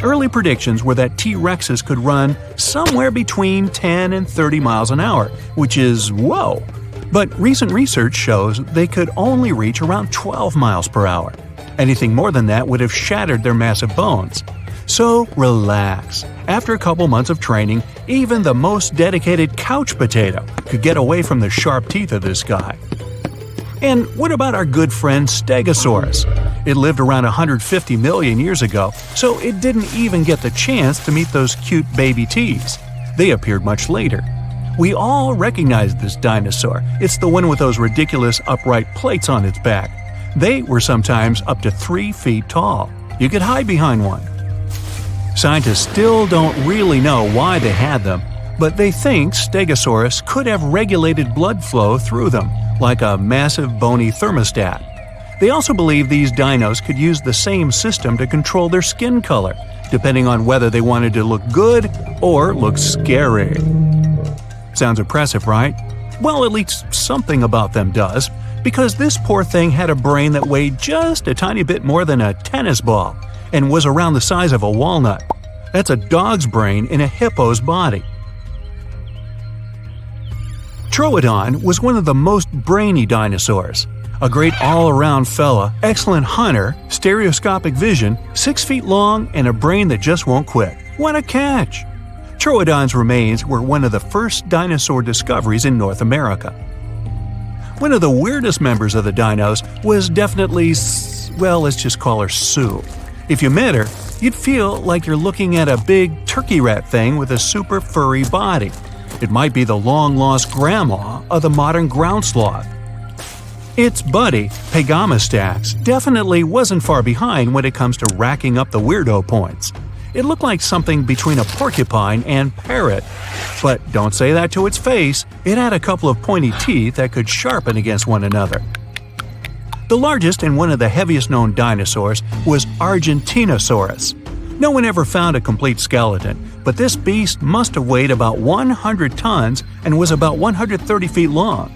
Early predictions were that T-Rexes could run somewhere between 10 and 30 miles an hour, which is whoa. But recent research shows they could only reach around 12 miles per hour. Anything more than that would have shattered their massive bones. So relax. After a couple months of training, even the most dedicated couch potato could get away from the sharp teeth of this guy. And what about our good friend Stegosaurus? It lived around 150 million years ago, so it didn't even get the chance to meet those cute baby T's. They appeared much later. We all recognize this dinosaur. It's the one with those ridiculous upright plates on its back. They were sometimes up to 3 feet tall. You could hide behind one. Scientists still don't really know why they had them, but they think Stegosaurus could have regulated blood flow through them, like a massive bony thermostat. They also believe these dinos could use the same system to control their skin color, depending on whether they wanted to look good or look scary. Sounds impressive, right? Well, at least something about them does, because this poor thing had a brain that weighed just a tiny bit more than a tennis ball and was around the size of a walnut. That's a dog's brain in a hippo's body. Troodon was one of the most brainy dinosaurs. A great all-around fella, excellent hunter, stereoscopic vision, 6 feet long, and a brain that just won't quit. What a catch! Troodon's remains were one of the first dinosaur discoveries in North America. One of the weirdest members of the dinos was definitely, well, let's just call her Sue. If you met her, you'd feel like you're looking at a big turkey rat thing with a super furry body. It might be the long-lost grandma of the modern ground sloth. Its buddy, Pegamastax, definitely wasn't far behind when it comes to racking up the weirdo points. It looked like something between a porcupine and parrot. But don't say that to its face, it had a couple of pointy teeth that could sharpen against one another. The largest and one of the heaviest known dinosaurs was Argentinosaurus. No one ever found a complete skeleton, but this beast must have weighed about 100 tons and was about 130 feet long.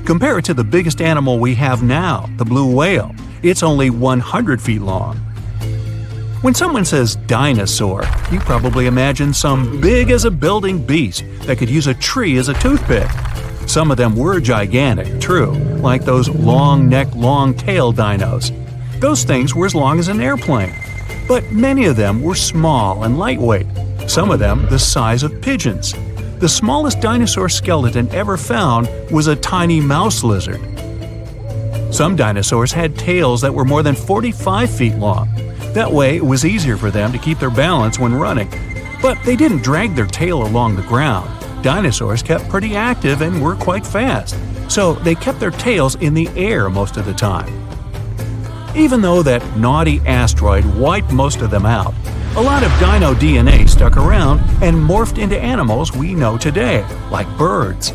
Compare it to the biggest animal we have now, the blue whale. It's only 100 feet long. When someone says dinosaur, you probably imagine some big as a building beast that could use a tree as a toothpick. Some of them were gigantic, true, like those long neck, long tail dinos. Those things were as long as an airplane. But many of them were small and lightweight, some of them the size of pigeons. The smallest dinosaur skeleton ever found was a tiny mouse lizard. Some dinosaurs had tails that were more than 45 feet long. That way, it was easier for them to keep their balance when running. But they didn't drag their tail along the ground. Dinosaurs kept pretty active and were quite fast, so they kept their tails in the air most of the time. Even though that naughty asteroid wiped most of them out, a lot of dino DNA stuck around and morphed into animals we know today, like birds.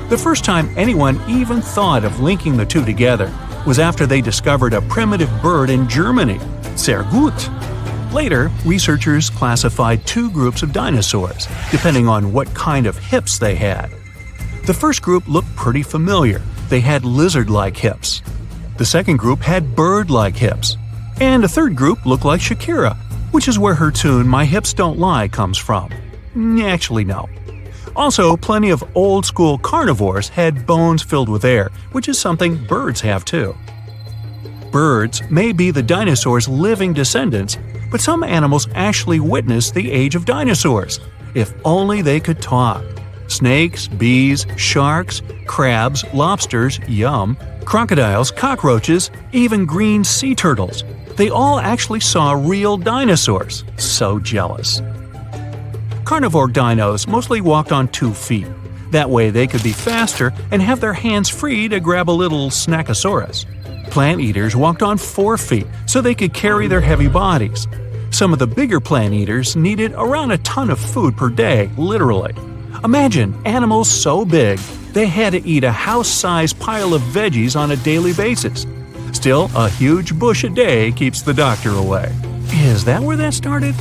The first time anyone even thought of linking the two together was after they discovered a primitive bird in Germany, sehr gut. Later, researchers classified two groups of dinosaurs, depending on what kind of hips they had. The first group looked pretty familiar. They had lizard-like hips. The second group had bird-like hips. And a third group looked like Shakira, which is where her tune My Hips Don't Lie comes from. Actually, no. Also, plenty of old-school carnivores had bones filled with air, which is something birds have too. Birds may be the dinosaurs' living descendants, but some animals actually witnessed the age of dinosaurs. If only they could talk. Snakes, bees, sharks, crabs, lobsters, yum, crocodiles, cockroaches, even green sea turtles. They all actually saw real dinosaurs. So jealous. Carnivore dinos mostly walked on 2 feet. That way they could be faster and have their hands free to grab a little snackosaurus. Plant eaters walked on 4 feet so they could carry their heavy bodies. Some of the bigger plant eaters needed around a ton of food per day, literally. Imagine animals so big they had to eat a house-sized pile of veggies on a daily basis. Still, a huge bush a day keeps the doctor away. Is that where that started?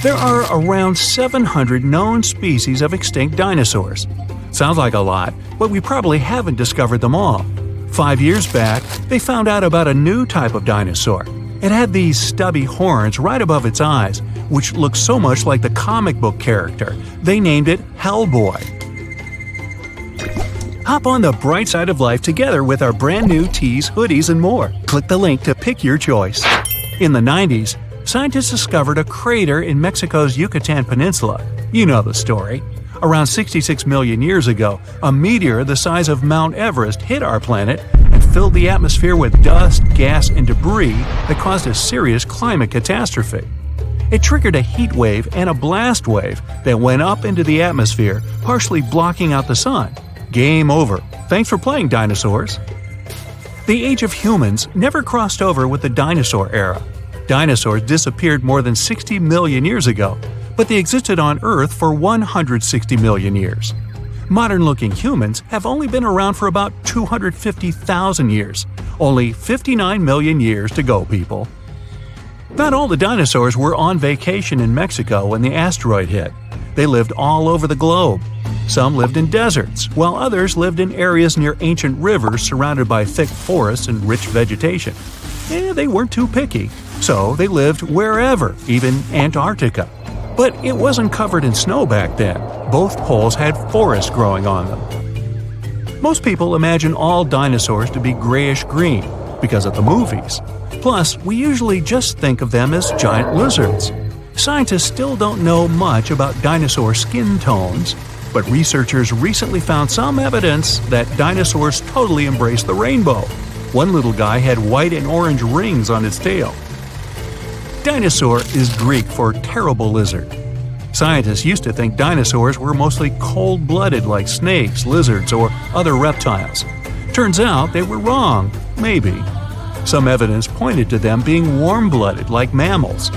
There are around 700 known species of extinct dinosaurs. Sounds like a lot, but we probably haven't discovered them all. 5 years back, they found out about a new type of dinosaur. It had these stubby horns right above its eyes, which looked so much like the comic book character. They named it Hellboy. Hop on the bright side of life together with our brand new tees, hoodies, and more. Click the link to pick your choice. In the 90s, scientists discovered a crater in Mexico's Yucatan Peninsula. You know the story. Around 66 million years ago, a meteor the size of Mount Everest hit our planet and filled the atmosphere with dust, gas, and debris that caused a serious climate catastrophe. It triggered a heat wave and a blast wave that went up into the atmosphere, partially blocking out the sun. Game over. Thanks for playing, dinosaurs. The age of humans never crossed over with the dinosaur era. Dinosaurs disappeared more than 60 million years ago, but they existed on Earth for 160 million years. Modern-looking humans have only been around for about 250,000 years. Only 59 million years to go, people. Not all the dinosaurs were on vacation in Mexico when the asteroid hit. They lived all over the globe. Some lived in deserts, while others lived in areas near ancient rivers surrounded by thick forests and rich vegetation. They weren't too picky, so they lived wherever, even Antarctica. But it wasn't covered in snow back then. Both poles had forests growing on them. Most people imagine all dinosaurs to be grayish-green because of the movies. Plus, we usually just think of them as giant lizards. Scientists still don't know much about dinosaur skin tones, but researchers recently found some evidence that dinosaurs totally embraced the rainbow. One little guy had white and orange rings on its tail. Dinosaur is Greek for terrible lizard. Scientists used to think dinosaurs were mostly cold-blooded like snakes, lizards, or other reptiles. Turns out they were wrong, maybe. Some evidence pointed to them being warm-blooded like mammals.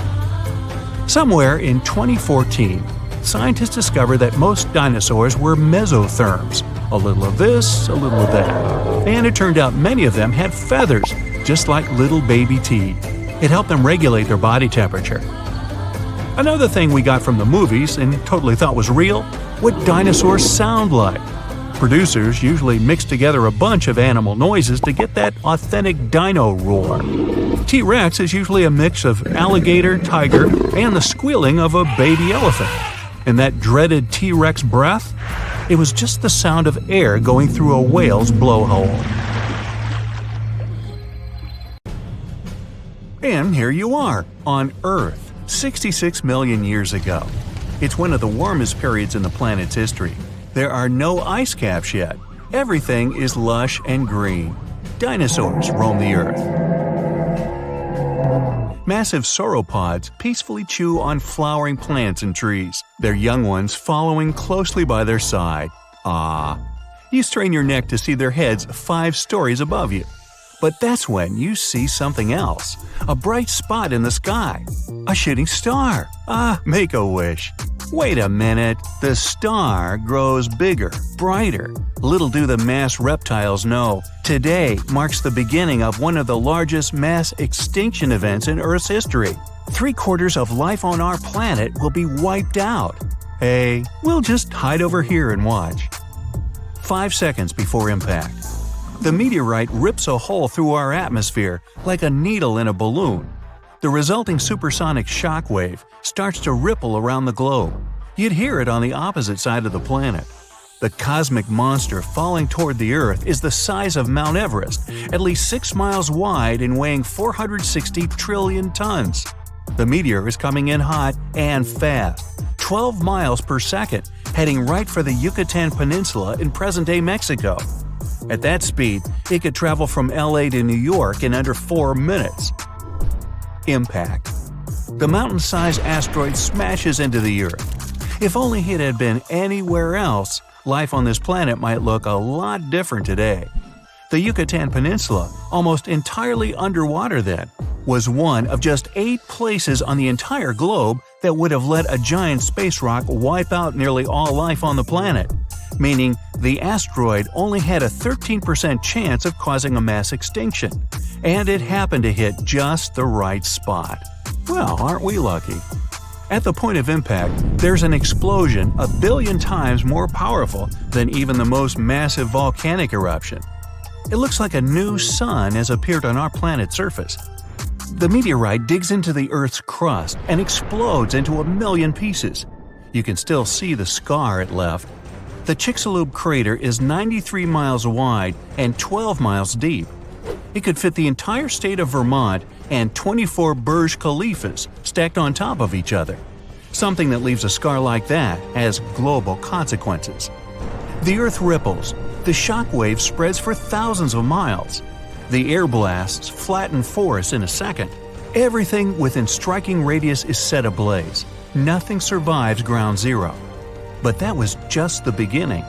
Somewhere in 2014, scientists discovered that most dinosaurs were mesotherms, a little of this, a little of that. And it turned out many of them had feathers, just like little baby teeth. It helped them regulate their body temperature. Another thing we got from the movies and totally thought was real, what dinosaurs sound like. Producers usually mix together a bunch of animal noises to get that authentic dino roar. T-Rex is usually a mix of alligator, tiger, and the squealing of a baby elephant. And that dreaded T-Rex breath? It was just the sound of air going through a whale's blowhole. And here you are, on Earth, 66 million years ago. It's one of the warmest periods in the planet's history. There are no ice caps yet. Everything is lush and green. Dinosaurs roam the Earth. Massive sauropods peacefully chew on flowering plants and trees, their young ones following closely by their side. Ah. You strain your neck to see their heads 5 stories above you. But that's when you see something else. A bright spot in the sky. A shooting star. Make a wish. Wait a minute. The star grows bigger, brighter. Little do the mass reptiles know, today marks the beginning of one of the largest mass extinction events in Earth's history. 3/4 of life on our planet will be wiped out. Hey, we'll just hide over here and watch. 5 seconds before impact. The meteorite rips a hole through our atmosphere like a needle in a balloon. The resulting supersonic shock wave starts to ripple around the globe. You'd hear it on the opposite side of the planet. The cosmic monster falling toward the Earth is the size of Mount Everest, at least 6 miles wide and weighing 460 trillion tons. The meteor is coming in hot and fast, 12 miles per second, heading right for the Yucatan Peninsula in present-day Mexico. At that speed, it could travel from LA to New York in under 4 minutes. Impact. The mountain-sized asteroid smashes into the Earth. If only it had been anywhere else, life on this planet might look a lot different today. The Yucatan Peninsula, almost entirely underwater then, was one of just 8 places on the entire globe that would have let a giant space rock wipe out nearly all life on the planet, meaning the asteroid only had a 13% chance of causing a mass extinction, and it happened to hit just the right spot. Well, aren't we lucky? At the point of impact, there's an explosion 1 billion times more powerful than even the most massive volcanic eruption. It looks like a new sun has appeared on our planet's surface. The meteorite digs into the Earth's crust and explodes into 1 million pieces. You can still see the scar it left. The Chicxulub crater is 93 miles wide and 12 miles deep. It could fit the entire state of Vermont and 24 Burj Khalifas stacked on top of each other. Something that leaves a scar like that has global consequences. The Earth ripples. The shock wave spreads for thousands of miles. The air blasts flatten forests in a second. Everything within striking radius is set ablaze. Nothing survives ground zero. But that was just the beginning.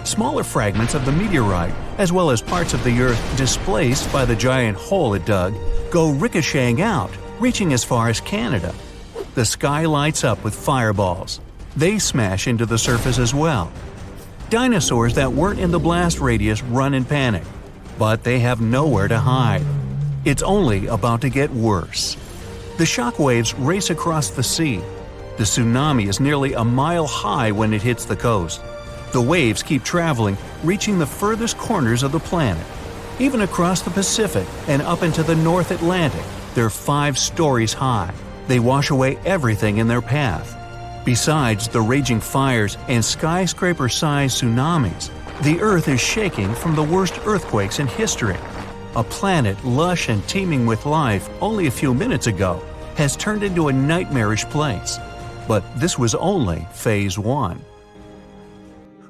Smaller fragments of the meteorite, as well as parts of the Earth displaced by the giant hole it dug, go ricocheting out, reaching as far as Canada. The sky lights up with fireballs. They smash into the surface as well. Dinosaurs that weren't in the blast radius run in panic, but they have nowhere to hide. It's only about to get worse. The shock waves race across the sea. The tsunami is nearly a mile high when it hits the coast. The waves keep traveling, reaching the furthest corners of the planet. Even across the Pacific and up into the North Atlantic, they're 5 stories high. They wash away everything in their path. Besides the raging fires and skyscraper-sized tsunamis, the Earth is shaking from the worst earthquakes in history. A planet lush and teeming with life only a few minutes ago has turned into a nightmarish place. But this was only Phase 1.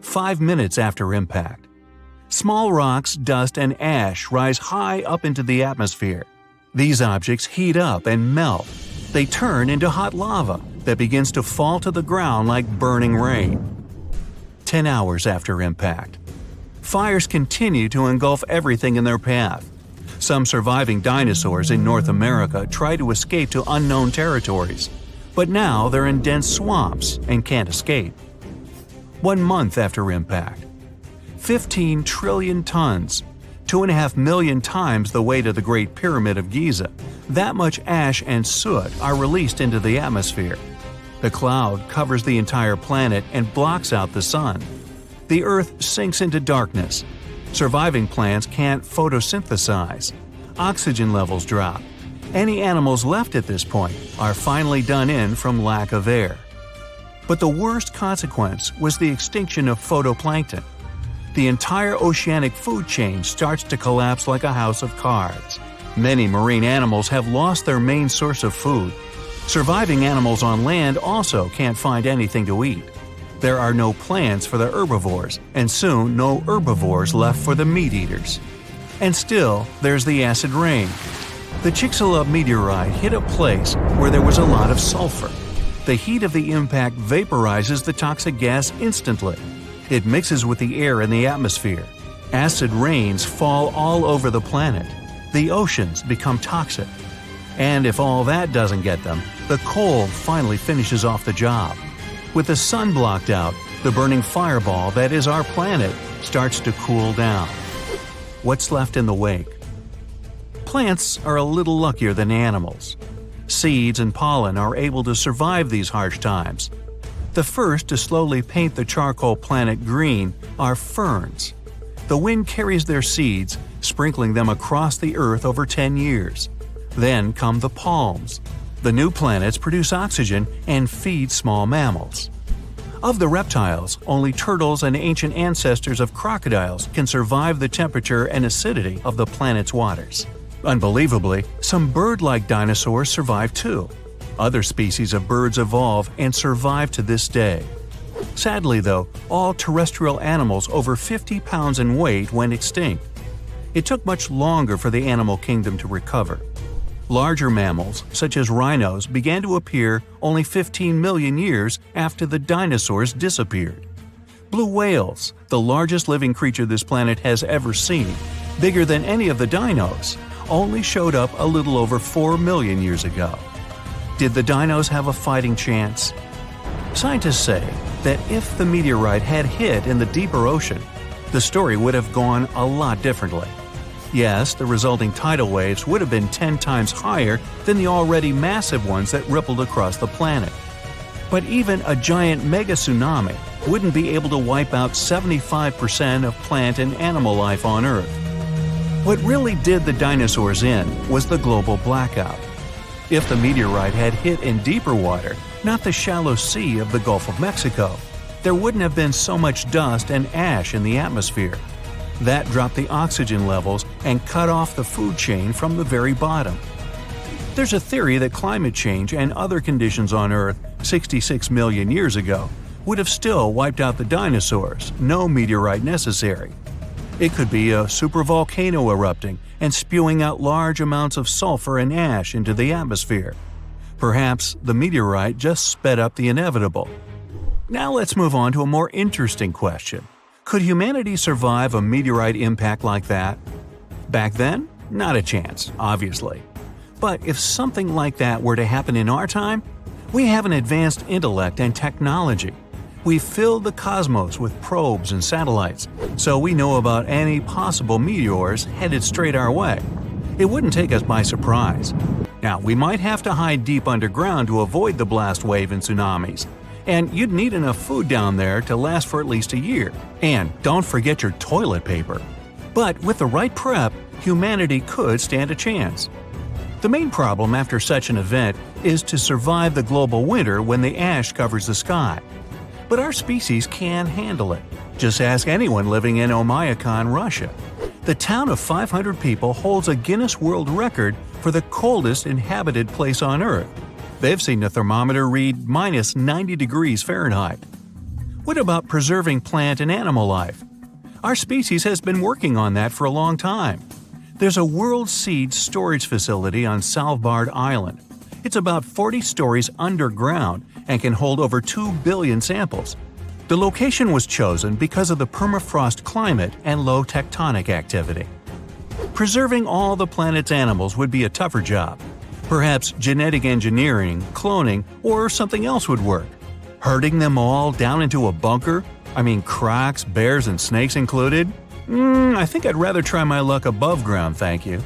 5 minutes after impact. Small rocks, dust, and ash rise high up into the atmosphere. These objects heat up and melt. They turn into hot lava that begins to fall to the ground like burning rain. 10 hours after impact. Fires continue to engulf everything in their path. Some surviving dinosaurs in North America try to escape to unknown territories, but now they're in dense swamps and can't escape. 1 month after impact. 15 trillion tons, 2.5 million times the weight of the Great Pyramid of Giza. That much ash and soot are released into the atmosphere. The cloud covers the entire planet and blocks out the sun. The Earth sinks into darkness. Surviving plants can't photosynthesize. Oxygen levels drop. Any animals left at this point are finally done in from lack of air. But the worst consequence was the extinction of phytoplankton. The entire oceanic food chain starts to collapse like a house of cards. Many marine animals have lost their main source of food. Surviving animals on land also can't find anything to eat. There are no plants for the herbivores, and soon no herbivores left for the meat-eaters. And still, there's the acid rain. The Chicxulub meteorite hit a place where there was a lot of sulfur. The heat of the impact vaporizes the toxic gas instantly. It mixes with the air in the atmosphere. Acid rains fall all over the planet. The oceans become toxic. And if all that doesn't get them, the cold finally finishes off the job. With the sun blocked out, the burning fireball that is our planet starts to cool down. What's left in the wake? Plants are a little luckier than animals. Seeds and pollen are able to survive these harsh times. The first to slowly paint the charcoal planet green are ferns. The wind carries their seeds, sprinkling them across the Earth over 10 years. Then come the palms. The new planets produce oxygen and feed small mammals. Of the reptiles, only turtles and ancient ancestors of crocodiles can survive the temperature and acidity of the planet's waters. Unbelievably, some bird-like dinosaurs survive too. Other species of birds evolve and survive to this day. Sadly though, all terrestrial animals over 50 pounds in weight went extinct. It took much longer for the animal kingdom to recover. Larger mammals, such as rhinos, began to appear only 15 million years after the dinosaurs disappeared. Blue whales, the largest living creature this planet has ever seen, bigger than any of the dinos, only showed up a little over 4 million years ago. Did the dinos have a fighting chance? Scientists say that if the meteorite had hit in the deeper ocean, the story would have gone a lot differently. Yes, the resulting tidal waves would have been 10 times higher than the already massive ones that rippled across the planet. But even a giant mega tsunami wouldn't be able to wipe out 75% of plant and animal life on Earth. What really did the dinosaurs in was the global blackout. If the meteorite had hit in deeper water, not the shallow sea of the Gulf of Mexico, there wouldn't have been so much dust and ash in the atmosphere. That dropped the oxygen levels and cut off the food chain from the very bottom. There's a theory that climate change and other conditions on Earth 66 million years ago would have still wiped out the dinosaurs, no meteorite necessary. It could be a supervolcano erupting and spewing out large amounts of sulfur and ash into the atmosphere. Perhaps the meteorite just sped up the inevitable. Now let's move on to a more interesting question. Could humanity survive a meteorite impact like that? Back then, not a chance, obviously. But if something like that were to happen in our time, we have an advanced intellect and technology. We've filled the cosmos with probes and satellites, so we know about any possible meteors headed straight our way. It wouldn't take us by surprise. Now, we might have to hide deep underground to avoid the blast wave and tsunamis. And you'd need enough food down there to last for at least a year. And don't forget your toilet paper. But with the right prep, humanity could stand a chance. The main problem after such an event is to survive the global winter when the ash covers the sky. But our species can handle it. Just ask anyone living in Oymyakon, Russia. The town of 500 people holds a Guinness World Record for the coldest inhabited place on Earth. They've seen the thermometer read minus 90 degrees Fahrenheit. What about preserving plant and animal life? Our species has been working on that for a long time. There's a World Seed storage facility on Svalbard Island. It's about 40 stories underground and can hold over 2 billion samples. The location was chosen because of the permafrost climate and low tectonic activity. Preserving all the planet's animals would be a tougher job. Perhaps genetic engineering, cloning, or something else would work. Herding them all down into a bunker? Crocs, bears, and snakes included? I think I'd rather try my luck above ground, thank you.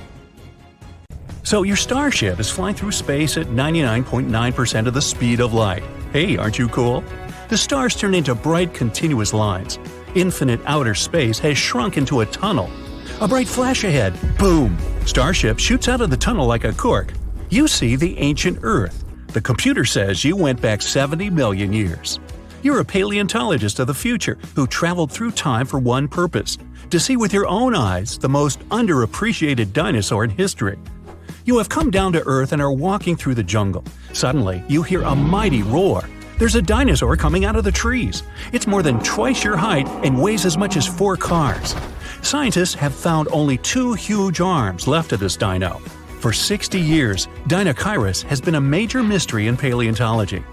So your starship is flying through space at 99.9% of the speed of light. Hey, aren't you cool? The stars turn into bright, continuous lines. Infinite outer space has shrunk into a tunnel. A bright flash ahead. Boom! Starship shoots out of the tunnel like a cork. You see the ancient Earth. The computer says you went back 70 million years. You're a paleontologist of the future who traveled through time for one purpose – to see with your own eyes the most underappreciated dinosaur in history. You have come down to Earth and are walking through the jungle. Suddenly, you hear a mighty roar. There's a dinosaur coming out of the trees. It's more than twice your height and weighs as much as 4 cars. Scientists have found only 2 huge arms left of this dino. For 60 years, Dinosaurus has been a major mystery in paleontology.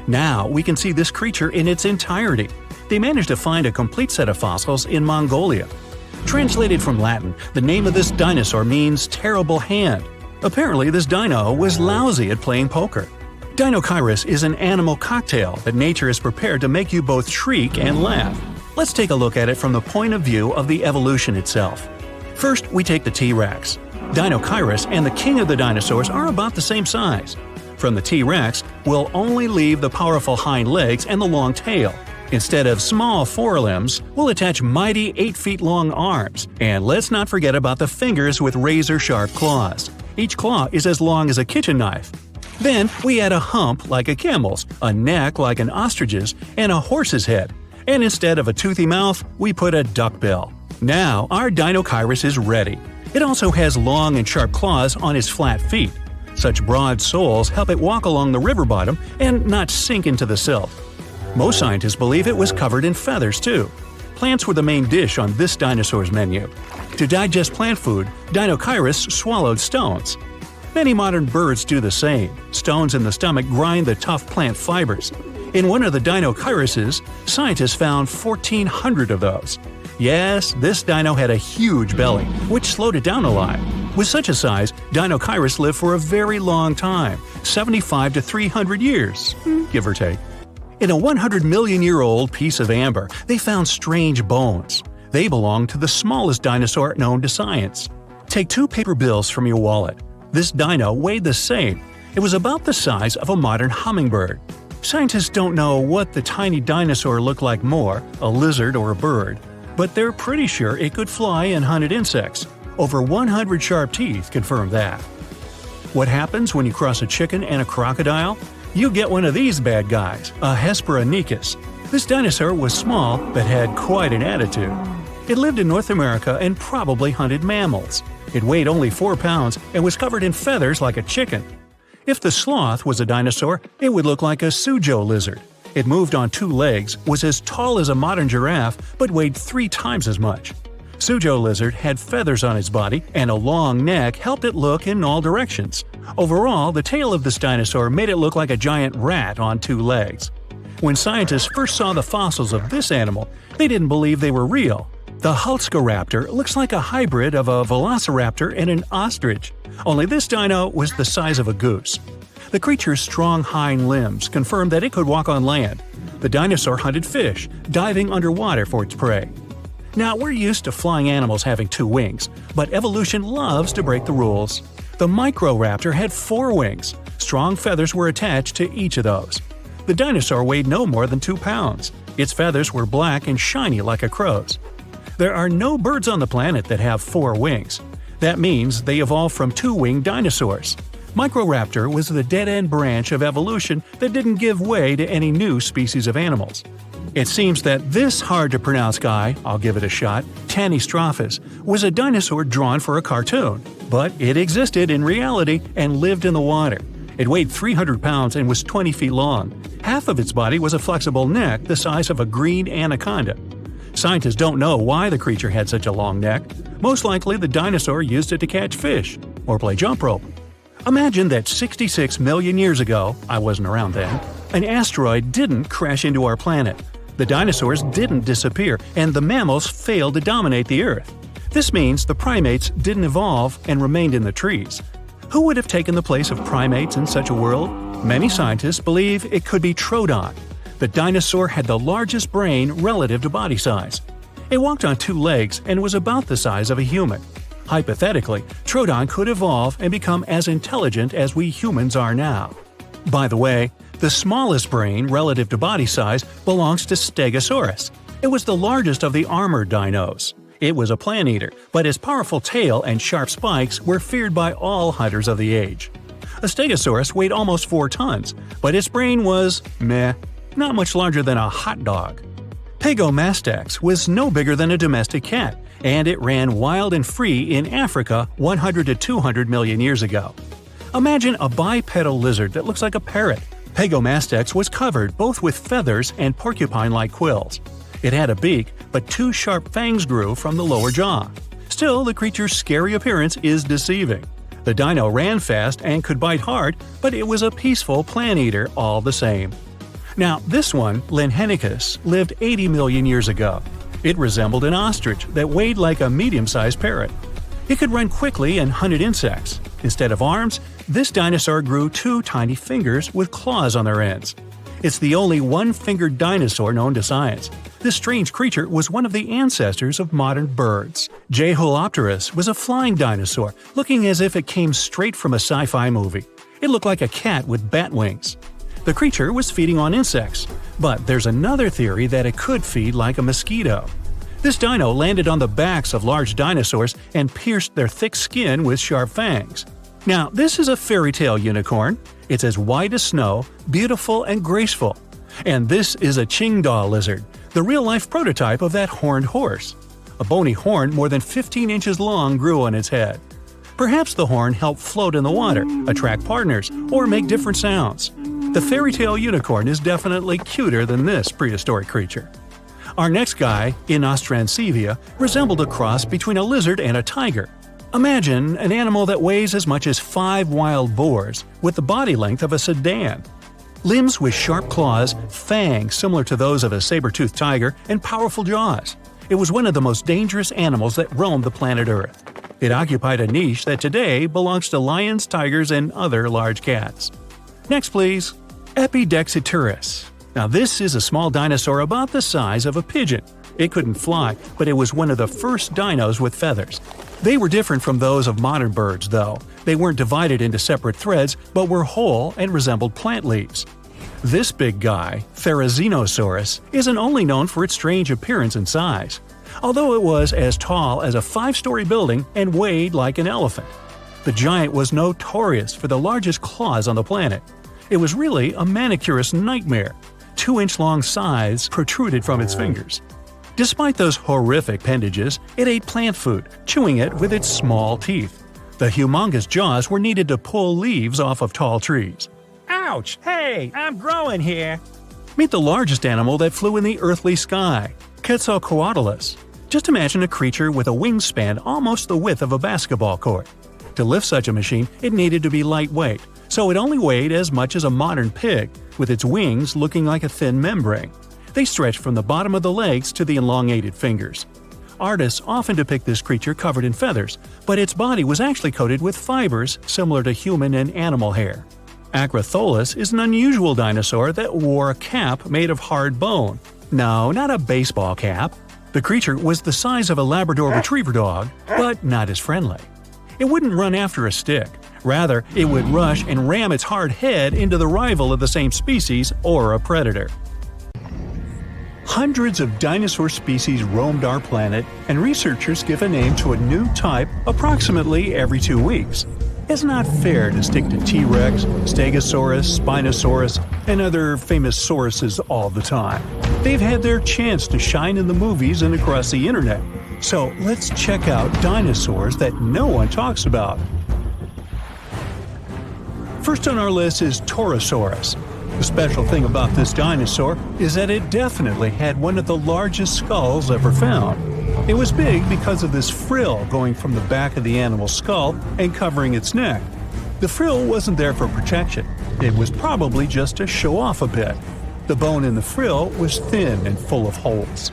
Now we can see this creature in its entirety. They managed to find a complete set of fossils in Mongolia. Translated from Latin, the name of this dinosaur means terrible hand. Apparently, this dino was lousy at playing poker. Dinosaurus is an animal cocktail that nature is prepared to make you both shriek and laugh. Let's take a look at it from the point of view of the evolution itself. First, we take the T-Rex. Dinosaurus and the king of the dinosaurs are about the same size. From the T-Rex, we'll only leave the powerful hind legs and the long tail. Instead of small forelimbs, we'll attach mighty 8-feet-long arms. And let's not forget about the fingers with razor-sharp claws. Each claw is as long as a kitchen knife. Then we add a hump like a camel's, a neck like an ostrich's, and a horse's head. And instead of a toothy mouth, we put a duckbill. Now our Dinosaurus is ready. It also has long and sharp claws on its flat feet. Such broad soles help it walk along the river bottom and not sink into the silt. Most scientists believe it was covered in feathers, too. Plants were the main dish on this dinosaur's menu. To digest plant food, Dinosaurus swallowed stones. Many modern birds do the same. Stones in the stomach grind the tough plant fibers. In one of the Dinosauruses, scientists found 1,400 of those. Yes, this dino had a huge belly, which slowed it down a lot. With such a size, Dinosaurus lived for a very long time, 75 to 300 years, give or take. In a 100-million-year-old piece of amber, they found strange bones. They belong to the smallest dinosaur known to science. Take 2 paper bills from your wallet. This dino weighed the same. It was about the size of a modern hummingbird. Scientists don't know what the tiny dinosaur looked like more, a lizard or a bird, but they're pretty sure it could fly and hunted insects. Over 100 sharp teeth confirm that. What happens when you cross a chicken and a crocodile? You get one of these bad guys, a Hesperonychus. This dinosaur was small but had quite an attitude. It lived in North America and probably hunted mammals. It weighed only 4 pounds and was covered in feathers like a chicken. If the sloth was a dinosaur, it would look like a Suzhou lizard. It moved on 2 legs, was as tall as a modern giraffe, but weighed 3 times as much. Suzhou lizard had feathers on its body, and a long neck helped it look in all directions. Overall, the tail of this dinosaur made it look like a giant rat on 2 legs. When scientists first saw the fossils of this animal, they didn't believe they were real. The Hulscaraptor looks like a hybrid of a velociraptor and an ostrich, only this dino was the size of a goose. The creature's strong hind limbs confirmed that it could walk on land. The dinosaur hunted fish, diving underwater for its prey. Now, we're used to flying animals having 2 wings, but evolution loves to break the rules. The Microraptor had 4 wings. Strong feathers were attached to each of those. The dinosaur weighed no more than 2 pounds. Its feathers were black and shiny like a crow's. There are no birds on the planet that have 4 wings. That means they evolved from 2-winged dinosaurs. Microraptor was the dead-end branch of evolution that didn't give way to any new species of animals. It seems that this hard-to-pronounce guy, I'll give it a shot, Tanystrophus, was a dinosaur drawn for a cartoon. But it existed in reality and lived in the water. It weighed 300 pounds and was 20 feet long. Half of its body was a flexible neck the size of a green anaconda. Scientists don't know why the creature had such a long neck. Most likely the dinosaur used it to catch fish or play jump rope. Imagine that 66 million years ago, I wasn't around then, an asteroid didn't crash into our planet. The dinosaurs didn't disappear, and the mammals failed to dominate the Earth. This means the primates didn't evolve and remained in the trees. Who would have taken the place of primates in such a world? Many scientists believe it could be Troodon. The dinosaur had the largest brain relative to body size. It walked on 2 legs and was about the size of a human. Hypothetically, Troodon could evolve and become as intelligent as we humans are now. By the way, the smallest brain relative to body size belongs to Stegosaurus. It was the largest of the armored dinos. It was a plant eater, but its powerful tail and sharp spikes were feared by all hunters of the age. A stegosaurus weighed almost 4 tons, but its brain was meh, not much larger than a hot dog. Pagomastax was no bigger than a domestic cat, and it ran wild and free in Africa 100 to 200 million years ago. Imagine a bipedal lizard that looks like a parrot. Pagomastax was covered both with feathers and porcupine-like quills. It had a beak, but 2 sharp fangs grew from the lower jaw. Still, the creature's scary appearance is deceiving. The dino ran fast and could bite hard, but it was a peaceful plant eater all the same. Now, this one, Linhenicus, lived 80 million years ago. It resembled an ostrich that weighed like a medium-sized parrot. It could run quickly and hunted insects. Instead of arms, this dinosaur grew 2 tiny fingers with claws on their ends. It's the only one-fingered dinosaur known to science. This strange creature was one of the ancestors of modern birds. Jeholopterus was a flying dinosaur, looking as if it came straight from a sci-fi movie. It looked like a cat with bat wings. The creature was feeding on insects, but there's another theory that it could feed like a mosquito. This dino landed on the backs of large dinosaurs and pierced their thick skin with sharp fangs. Now, this is a fairy tale unicorn. It's as white as snow, beautiful and graceful. And this is a Qingdao lizard, the real-life prototype of that horned horse. A bony horn more than 15 inches long grew on its head. Perhaps the horn helped float in the water, attract partners, or make different sounds. The fairy tale unicorn is definitely cuter than this prehistoric creature. Our next guy, Inostrancevia, resembled a cross between a lizard and a tiger. Imagine an animal that weighs as much as 5 wild boars, with the body length of a sedan. Limbs with sharp claws, fangs similar to those of a saber-toothed tiger, and powerful jaws. It was one of the most dangerous animals that roamed the planet Earth. It occupied a niche that today belongs to lions, tigers, and other large cats. Next, please. Epidexiturus. Now this is a small dinosaur about the size of a pigeon. It couldn't fly, but it was one of the first dinos with feathers. They were different from those of modern birds, though. They weren't divided into separate threads, but were whole and resembled plant leaves. This big guy, Therizinosaurus, isn't only known for its strange appearance and size, although it was as tall as a 5-story building and weighed like an elephant. The giant was notorious for the largest claws on the planet. It was really a manicurist's nightmare. 2-inch-long scythes protruded from its fingers. Despite those horrific appendages, it ate plant food, chewing it with its small teeth. The humongous jaws were needed to pull leaves off of tall trees. Ouch! Hey, I'm growing here! Meet the largest animal that flew in the earthly sky, Quetzalcoatlus. Just imagine a creature with a wingspan almost the width of a basketball court. To lift such a machine, it needed to be lightweight, so it only weighed as much as a modern pig, with its wings looking like a thin membrane. They stretched from the bottom of the legs to the elongated fingers. Artists often depict this creature covered in feathers, but its body was actually coated with fibers similar to human and animal hair. Acrotholus is an unusual dinosaur that wore a cap made of hard bone. No, not a baseball cap. The creature was the size of a Labrador Retriever dog, but not as friendly. It wouldn't run after a stick. Rather, it would rush and ram its hard head into the rival of the same species or a predator. Hundreds of dinosaur species roamed our planet, and researchers give a name to a new type approximately every 2 weeks. It's not fair to stick to T-Rex, Stegosaurus, Spinosaurus, and other famous sauruses all the time. They've had their chance to shine in the movies and across the internet. So let's check out dinosaurs that no one talks about. First on our list is Torosaurus. The special thing about this dinosaur is that it definitely had one of the largest skulls ever found. It was big because of this frill going from the back of the animal's skull and covering its neck. The frill wasn't there for protection. It was probably just to show off a bit. The bone in the frill was thin and full of holes.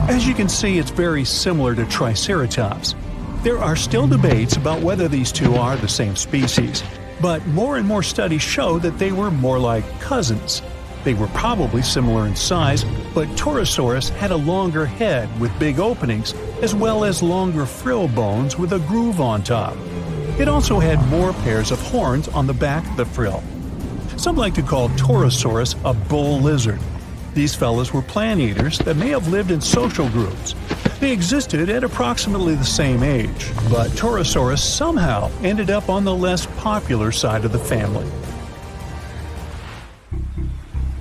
As you can see, it's very similar to Triceratops. There are still debates about whether these two are the same species, but more and more studies show that they were more like cousins. They were probably similar in size, but Torosaurus had a longer head with big openings, as well as longer frill bones with a groove on top. It also had more pairs of horns on the back of the frill. Some like to call Torosaurus a bull lizard. These fellas were plant eaters that may have lived in social groups. They existed at approximately the same age, but Torosaurus somehow ended up on the less popular side of the family.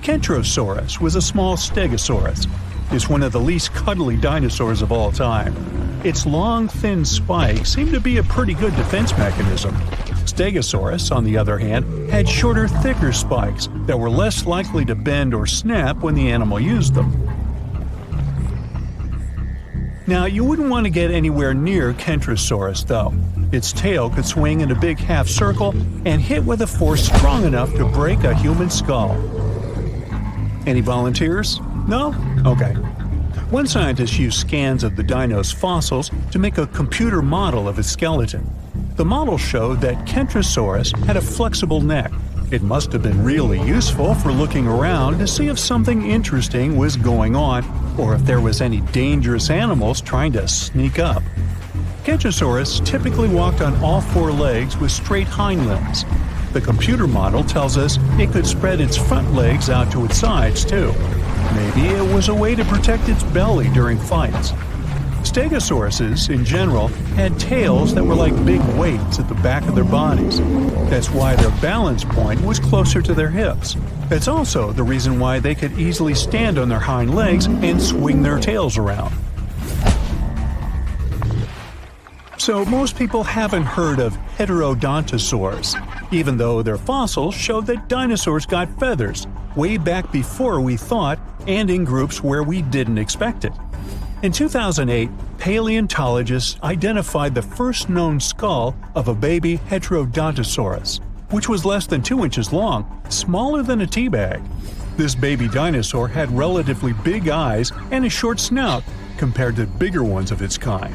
Kentrosaurus was a small stegosaurus. It's one of the least cuddly dinosaurs of all time. Its long, thin spikes seemed to be a pretty good defense mechanism. Stegosaurus, on the other hand, had shorter, thicker spikes that were less likely to bend or snap when the animal used them. Now, you wouldn't want to get anywhere near Kentrosaurus, though. Its tail could swing in a big half circle and hit with a force strong enough to break a human skull. Any volunteers? No? Okay. One scientist used scans of the dino's fossils to make a computer model of its skeleton. The model showed that Kentrosaurus had a flexible neck. It must have been really useful for looking around to see if something interesting was going on or if there was any dangerous animals trying to sneak up. Kentrosaurus typically walked on all four legs with straight hind limbs. The computer model tells us it could spread its front legs out to its sides, too. Maybe it was a way to protect its belly during fights. Stegosauruses, in general, had tails that were like big weights at the back of their bodies. That's why their balance point was closer to their hips. That's also the reason why they could easily stand on their hind legs and swing their tails around. So most people haven't heard of heterodontosaurs, even though their fossils showed that dinosaurs got feathers way back before we thought and in groups where we didn't expect it. In 2008, paleontologists identified the first known skull of a baby heterodontosaurus, which was less than 2 inches long, smaller than a tea bag. This baby dinosaur had relatively big eyes and a short snout compared to bigger ones of its kind.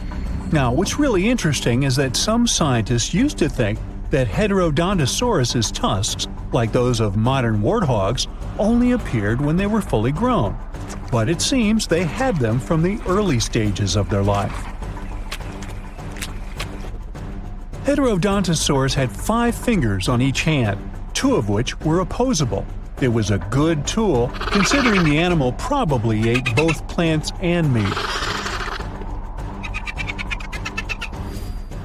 Now, what's really interesting is that some scientists used to think that Heterodontosaurus's tusks, like those of modern warthogs, only appeared when they were fully grown. But it seems they had them from the early stages of their life. Heterodontosaurs had 5 fingers on each hand, 2 of which were opposable. It was a good tool, considering the animal probably ate both plants and meat.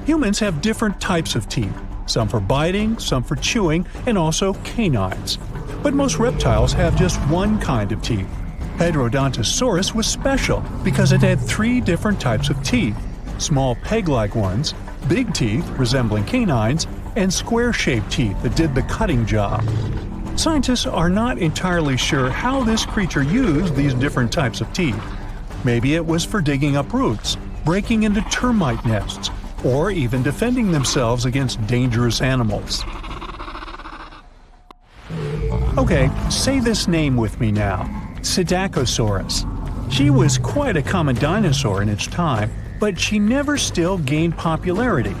Humans have different types of teeth, some for biting, some for chewing, and also canines. But most reptiles have just one kind of teeth. Heterodontosaurus was special because it had 3 different types of teeth: small peg-like ones, big teeth resembling canines, and square-shaped teeth that did the cutting job. Scientists are not entirely sure how this creature used these different types of teeth. Maybe it was for digging up roots, breaking into termite nests, or even defending themselves against dangerous animals. Okay, say this name with me now: Psittacosaurus. She was quite a common dinosaur in its time, but she never still gained popularity.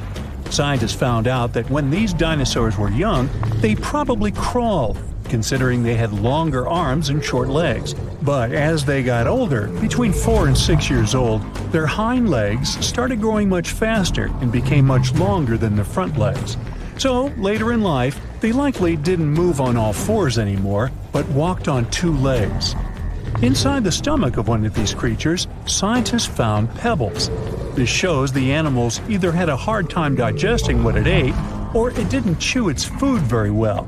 Scientists found out that when these dinosaurs were young, they probably crawled, considering they had longer arms and short legs. But as they got older, between 4 and 6 years old, their hind legs started growing much faster and became much longer than their front legs. So, later in life, they likely didn't move on all fours anymore, but walked on 2 legs. Inside the stomach of one of these creatures, scientists found pebbles. This shows the animals either had a hard time digesting what it ate, or it didn't chew its food very well.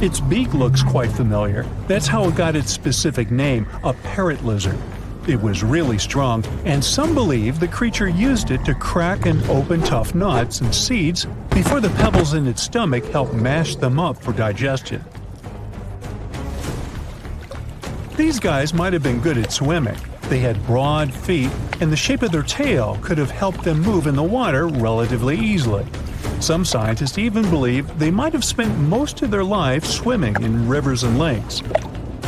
Its beak looks quite familiar. That's how it got its specific name, a parrot lizard. It was really strong, and some believe the creature used it to crack and open tough nuts and seeds before the pebbles in its stomach helped mash them up for digestion. These guys might have been good at swimming. They had broad feet, and the shape of their tail could have helped them move in the water relatively easily. Some scientists even believe they might have spent most of their lives swimming in rivers and lakes.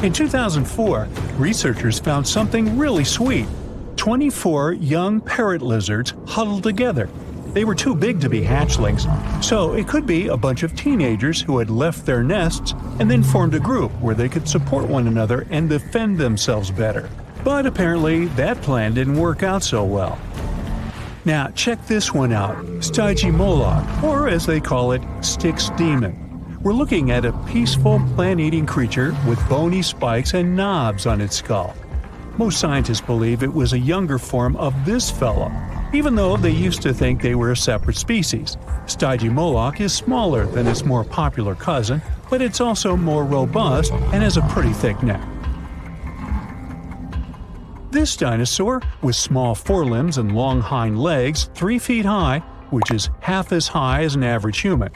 In 2004, researchers found something really sweet: 24 young parrot lizards huddled together. They were too big to be hatchlings, so it could be a bunch of teenagers who had left their nests and then formed a group where they could support one another and defend themselves better. But apparently, that plan didn't work out so well. Now, check this one out: Stygimoloch, or as they call it, Styx demon. we're looking at a peaceful plant-eating creature with bony spikes and knobs on its skull. Most scientists believe it was a younger form of this fellow, even though they used to think they were a separate species. Stygimoloch is smaller than its more popular cousin, but it's also more robust and has a pretty thick neck. This dinosaur, with small forelimbs and long hind legs 3 feet high, which is half as high as an average human.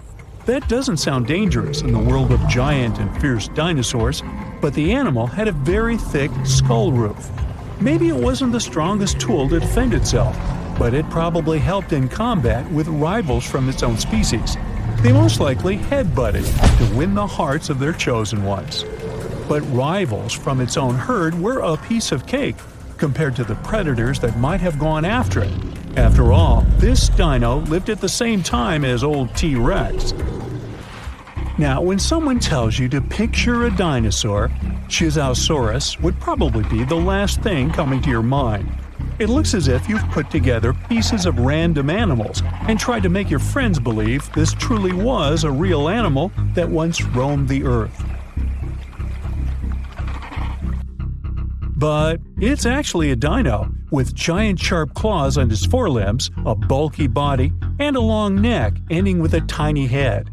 That doesn't sound dangerous in the world of giant and fierce dinosaurs, but the animal had a very thick skull roof. Maybe it wasn't the strongest tool to defend itself, but it probably helped in combat with rivals from its own species. They most likely headbutted to win the hearts of their chosen ones. But rivals from its own herd were a piece of cake compared to the predators that might have gone after it. After all, this dino lived at the same time as old T-Rex. Now, when someone tells you to picture a dinosaur, Chisaosaurus would probably be the last thing coming to your mind. It looks as if you've put together pieces of random animals and tried to make your friends believe this truly was a real animal that once roamed the earth. But it's actually a dino, with giant sharp claws on its forelimbs, a bulky body, and a long neck ending with a tiny head.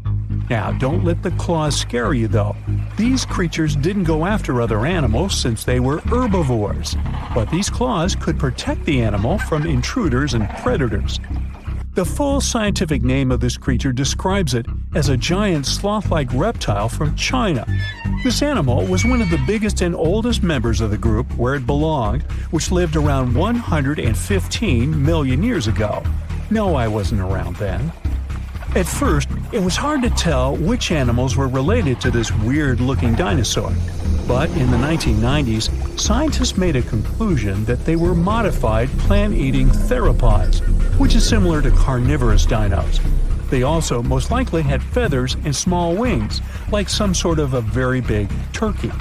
Now, don't let the claws scare you though. These creatures didn't go after other animals since they were herbivores, but these claws could protect the animal from intruders and predators. The full scientific name of this creature describes it as a giant sloth-like reptile from China. This animal was one of the biggest and oldest members of the group where it belonged, which lived around 115 million years ago. No, I wasn't around then. At first, it was hard to tell which animals were related to this weird-looking dinosaur. But in the 1990s, scientists made a conclusion that they were modified plant-eating theropods, which is similar to carnivorous dinos. They also most likely had feathers and small wings, like some sort of a very big turkey.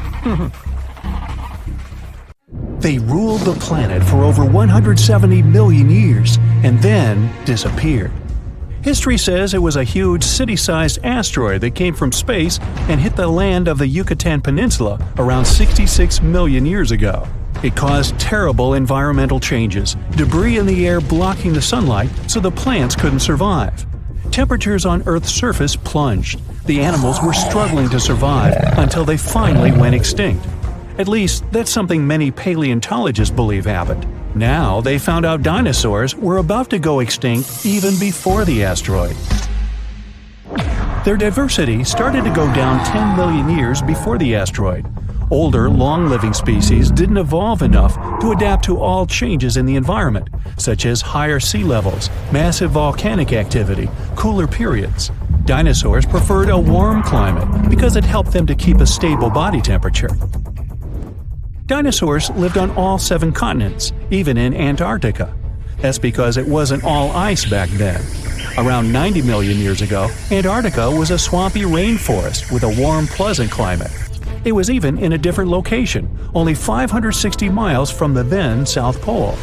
They ruled the planet for over 170 million years and then disappeared. History says it was a huge city-sized asteroid that came from space and hit the land of the Yucatan Peninsula around 66 million years ago. It caused terrible environmental changes, debris in the air blocking the sunlight so the plants couldn't survive. Temperatures on Earth's surface plunged. The animals were struggling to survive until they finally went extinct. At least, that's something many paleontologists believe happened. Now, they found out dinosaurs were about to go extinct even before the asteroid. Their diversity started to go down 10 million years before the asteroid. Older, long-living species didn't evolve enough to adapt to all changes in the environment, such as higher sea levels, massive volcanic activity, cooler periods. Dinosaurs preferred a warm climate because it helped them to keep a stable body temperature. Dinosaurs lived on all 7 continents, even in Antarctica. That's because it wasn't all ice back then. Around 90 million years ago, Antarctica was a swampy rainforest with a warm, pleasant climate. It was even in a different location, only 560 miles from the then South Pole.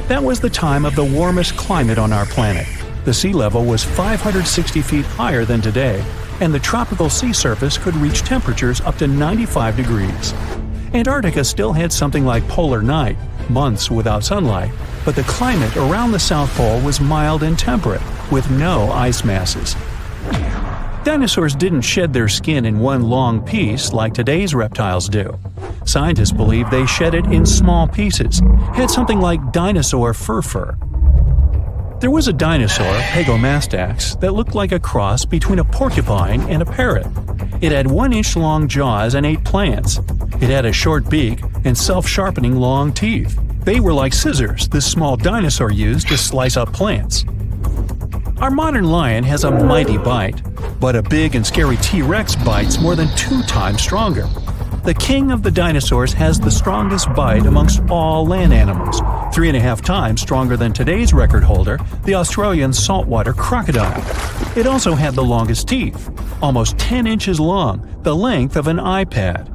That was the time of the warmest climate on our planet. The sea level was 560 feet higher than today, and the tropical sea surface could reach temperatures up to 95 degrees. Antarctica still had something like polar night, months without sunlight, but the climate around the South Pole was mild and temperate, with no ice masses. Dinosaurs didn't shed their skin in one long piece like today's reptiles do. Scientists believe they shed it in small pieces, had something like dinosaur fur. There was a dinosaur, Pagomastax, that looked like a cross between a porcupine and a parrot. It had 1-inch long jaws and ate plants. It had a short beak and self-sharpening long teeth. They were like scissors this small dinosaur used to slice up plants. Our modern lion has a mighty bite, but a big and scary T-Rex bites more than 2 times stronger. The king of the dinosaurs has the strongest bite amongst all land animals, 3.5 times stronger than today's record holder, the Australian saltwater crocodile. It also had the longest teeth, almost 10 inches long, the length of an iPad.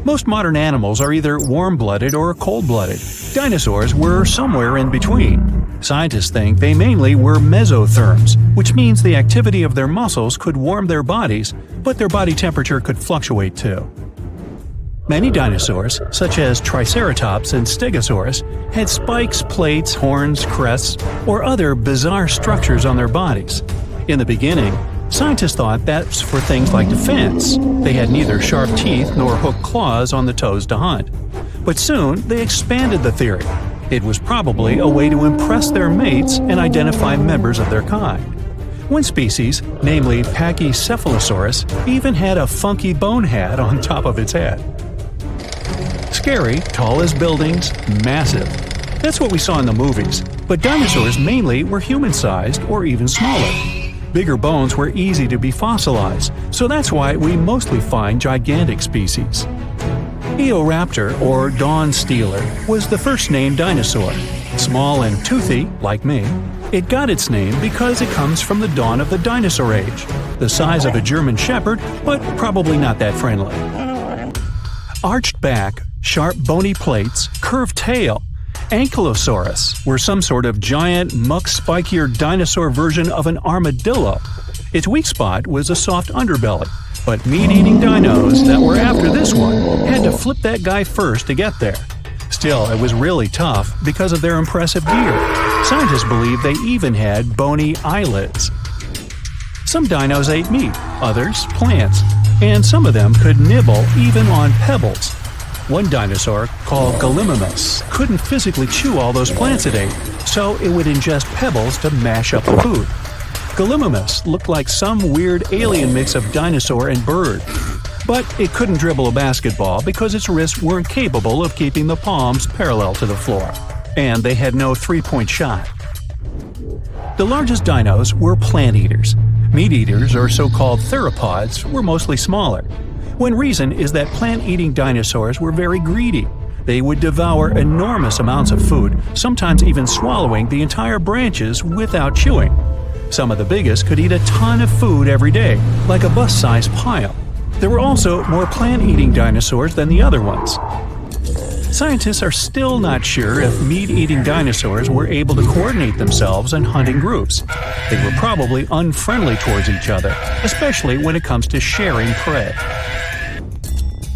Most modern animals are either warm-blooded or cold-blooded. Dinosaurs were somewhere in between. Scientists think they mainly were mesotherms, which means the activity of their muscles could warm their bodies, but their body temperature could fluctuate too. Many dinosaurs, such as Triceratops and Stegosaurus, had spikes, plates, horns, crests, or other bizarre structures on their bodies. In the beginning, scientists thought that's for things like defense. They had neither sharp teeth nor hooked claws on the toes to hunt. But soon, they expanded the theory. It was probably a way to impress their mates and identify members of their kind. One species, namely Pachycephalosaurus, even had a funky bone hat on top of its head. Scary, tall as buildings, massive. That's what we saw in the movies, but dinosaurs mainly were human-sized or even smaller. Bigger bones were easy to be fossilized, so that's why we mostly find gigantic species. Eoraptor, or dawn stealer, was the first named dinosaur. Small and toothy, like me, it got its name because it comes from the dawn of the dinosaur age, the size of a German shepherd, but probably not that friendly. Arched back, sharp bony plates, curved tail. Ankylosaurus were some sort of giant, much-spikier dinosaur version of an armadillo. Its weak spot was a soft underbelly, but meat-eating dinos that were after this one had to flip that guy first to get there. Still, it was really tough because of their impressive gear. Scientists believe they even had bony eyelids. Some dinos ate meat, others plants, and some of them could nibble even on pebbles. One dinosaur, called Gallimimus, couldn't physically chew all those plants it ate, so it would ingest pebbles to mash up the food. Gallimimus looked like some weird alien mix of dinosaur and bird. But it couldn't dribble a basketball because its wrists weren't capable of keeping the palms parallel to the floor. And they had no three-point shot. The largest dinos were plant eaters. Meat eaters, or so-called theropods, were mostly smaller. One reason is that plant-eating dinosaurs were very greedy. They would devour enormous amounts of food, sometimes even swallowing the entire branches without chewing. Some of the biggest could eat a ton of food every day, like a bus-sized pile. There were also more plant-eating dinosaurs than the other ones. Scientists are still not sure if meat-eating dinosaurs were able to coordinate themselves in hunting groups. They were probably unfriendly towards each other, especially when it comes to sharing prey.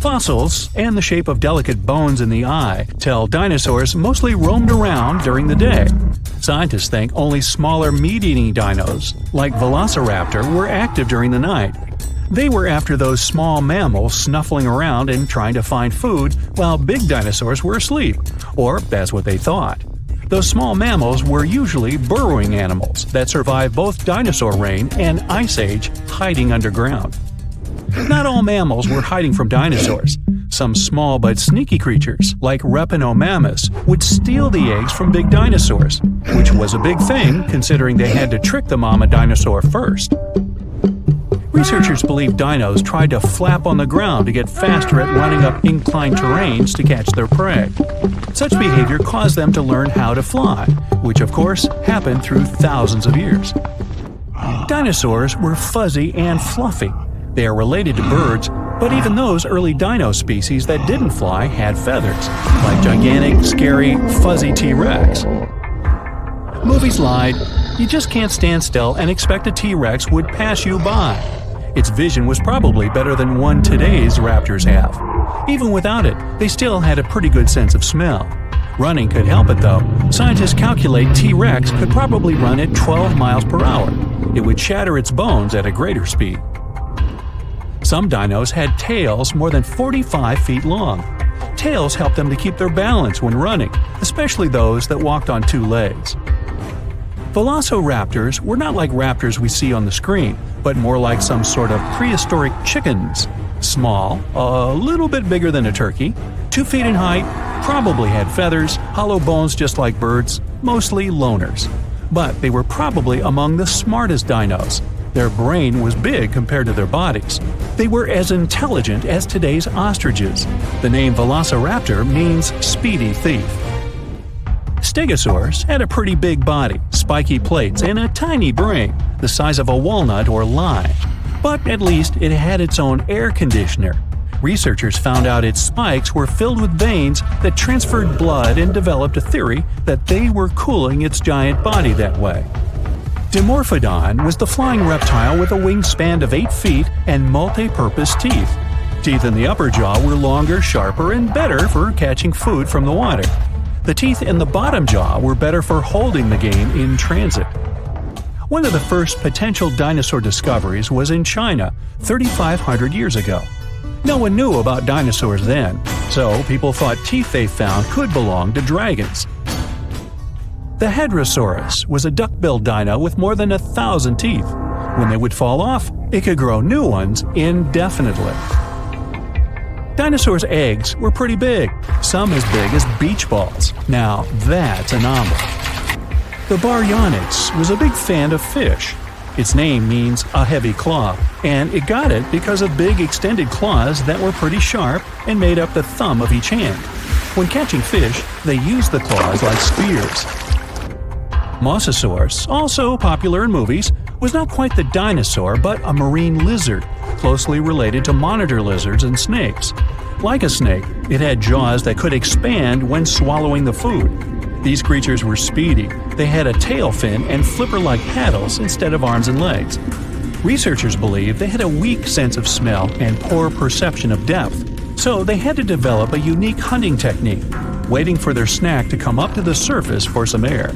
Fossils, and the shape of delicate bones in the eye, tell dinosaurs mostly roamed around during the day. Scientists think only smaller meat-eating dinos, like Velociraptor, were active during the night. They were after those small mammals snuffling around and trying to find food while big dinosaurs were asleep, or that's what they thought. Those small mammals were usually burrowing animals that survived both dinosaur reign and ice age hiding underground. Not all mammals were hiding from dinosaurs. Some small but sneaky creatures, like Repenomamus, would steal the eggs from big dinosaurs, which was a big thing considering they had to trick the mama dinosaur first. Researchers believe dinos tried to flap on the ground to get faster at running up inclined terrains to catch their prey. Such behavior caused them to learn how to fly, which of course happened through thousands of years. Dinosaurs were fuzzy and fluffy. They are related to birds, but even those early dino species that didn't fly had feathers, like gigantic, scary, fuzzy T-Rex. Movies lied. You just can't stand still and expect a T-Rex would pass you by. Its vision was probably better than one today's raptors have. Even without it, they still had a pretty good sense of smell. Running could help it though. Scientists calculate T-Rex could probably run at 12 miles per hour. It would shatter its bones at a greater speed. Some dinos had tails more than 45 feet long. Tails helped them to keep their balance when running, especially those that walked on two legs. Velociraptors were not like raptors we see on the screen, but more like some sort of prehistoric chickens. Small, a little bit bigger than a turkey, 2 feet in height, probably had feathers, hollow bones just like birds, mostly loners. But they were probably among the smartest dinos. Their brain was big compared to their bodies. They were as intelligent as today's ostriches. The name Velociraptor means speedy thief. Stegosaurus had a pretty big body, spiky plates, and a tiny brain, the size of a walnut or lime. But at least it had its own air conditioner. Researchers found out its spikes were filled with veins that transferred blood and developed a theory that they were cooling its giant body that way. Dimorphodon was the flying reptile with a wingspan of 8 feet and multi-purpose teeth. Teeth in the upper jaw were longer, sharper, and better for catching food from the water. The teeth in the bottom jaw were better for holding the game in transit. One of the first potential dinosaur discoveries was in China 3,500 years ago. No one knew about dinosaurs then, so people thought teeth they found could belong to dragons. The Hadrosaurus was a duck-billed dino with more than 1,000 teeth. When they would fall off, it could grow new ones indefinitely. Dinosaurs' eggs were pretty big, some as big as beach balls. Now that's a number. The Baryonyx was a big fan of fish. Its name means a heavy claw, and it got it because of big extended claws that were pretty sharp and made up the thumb of each hand. When catching fish, they used the claws like spears. Mosasaurus, also popular in movies, was not quite the dinosaur but a marine lizard, closely related to monitor lizards and snakes. Like a snake, it had jaws that could expand when swallowing the food. These creatures were speedy. They had a tail fin and flipper-like paddles instead of arms and legs. Researchers believe they had a weak sense of smell and poor perception of depth, so they had to develop a unique hunting technique, waiting for their snack to come up to the surface for some air.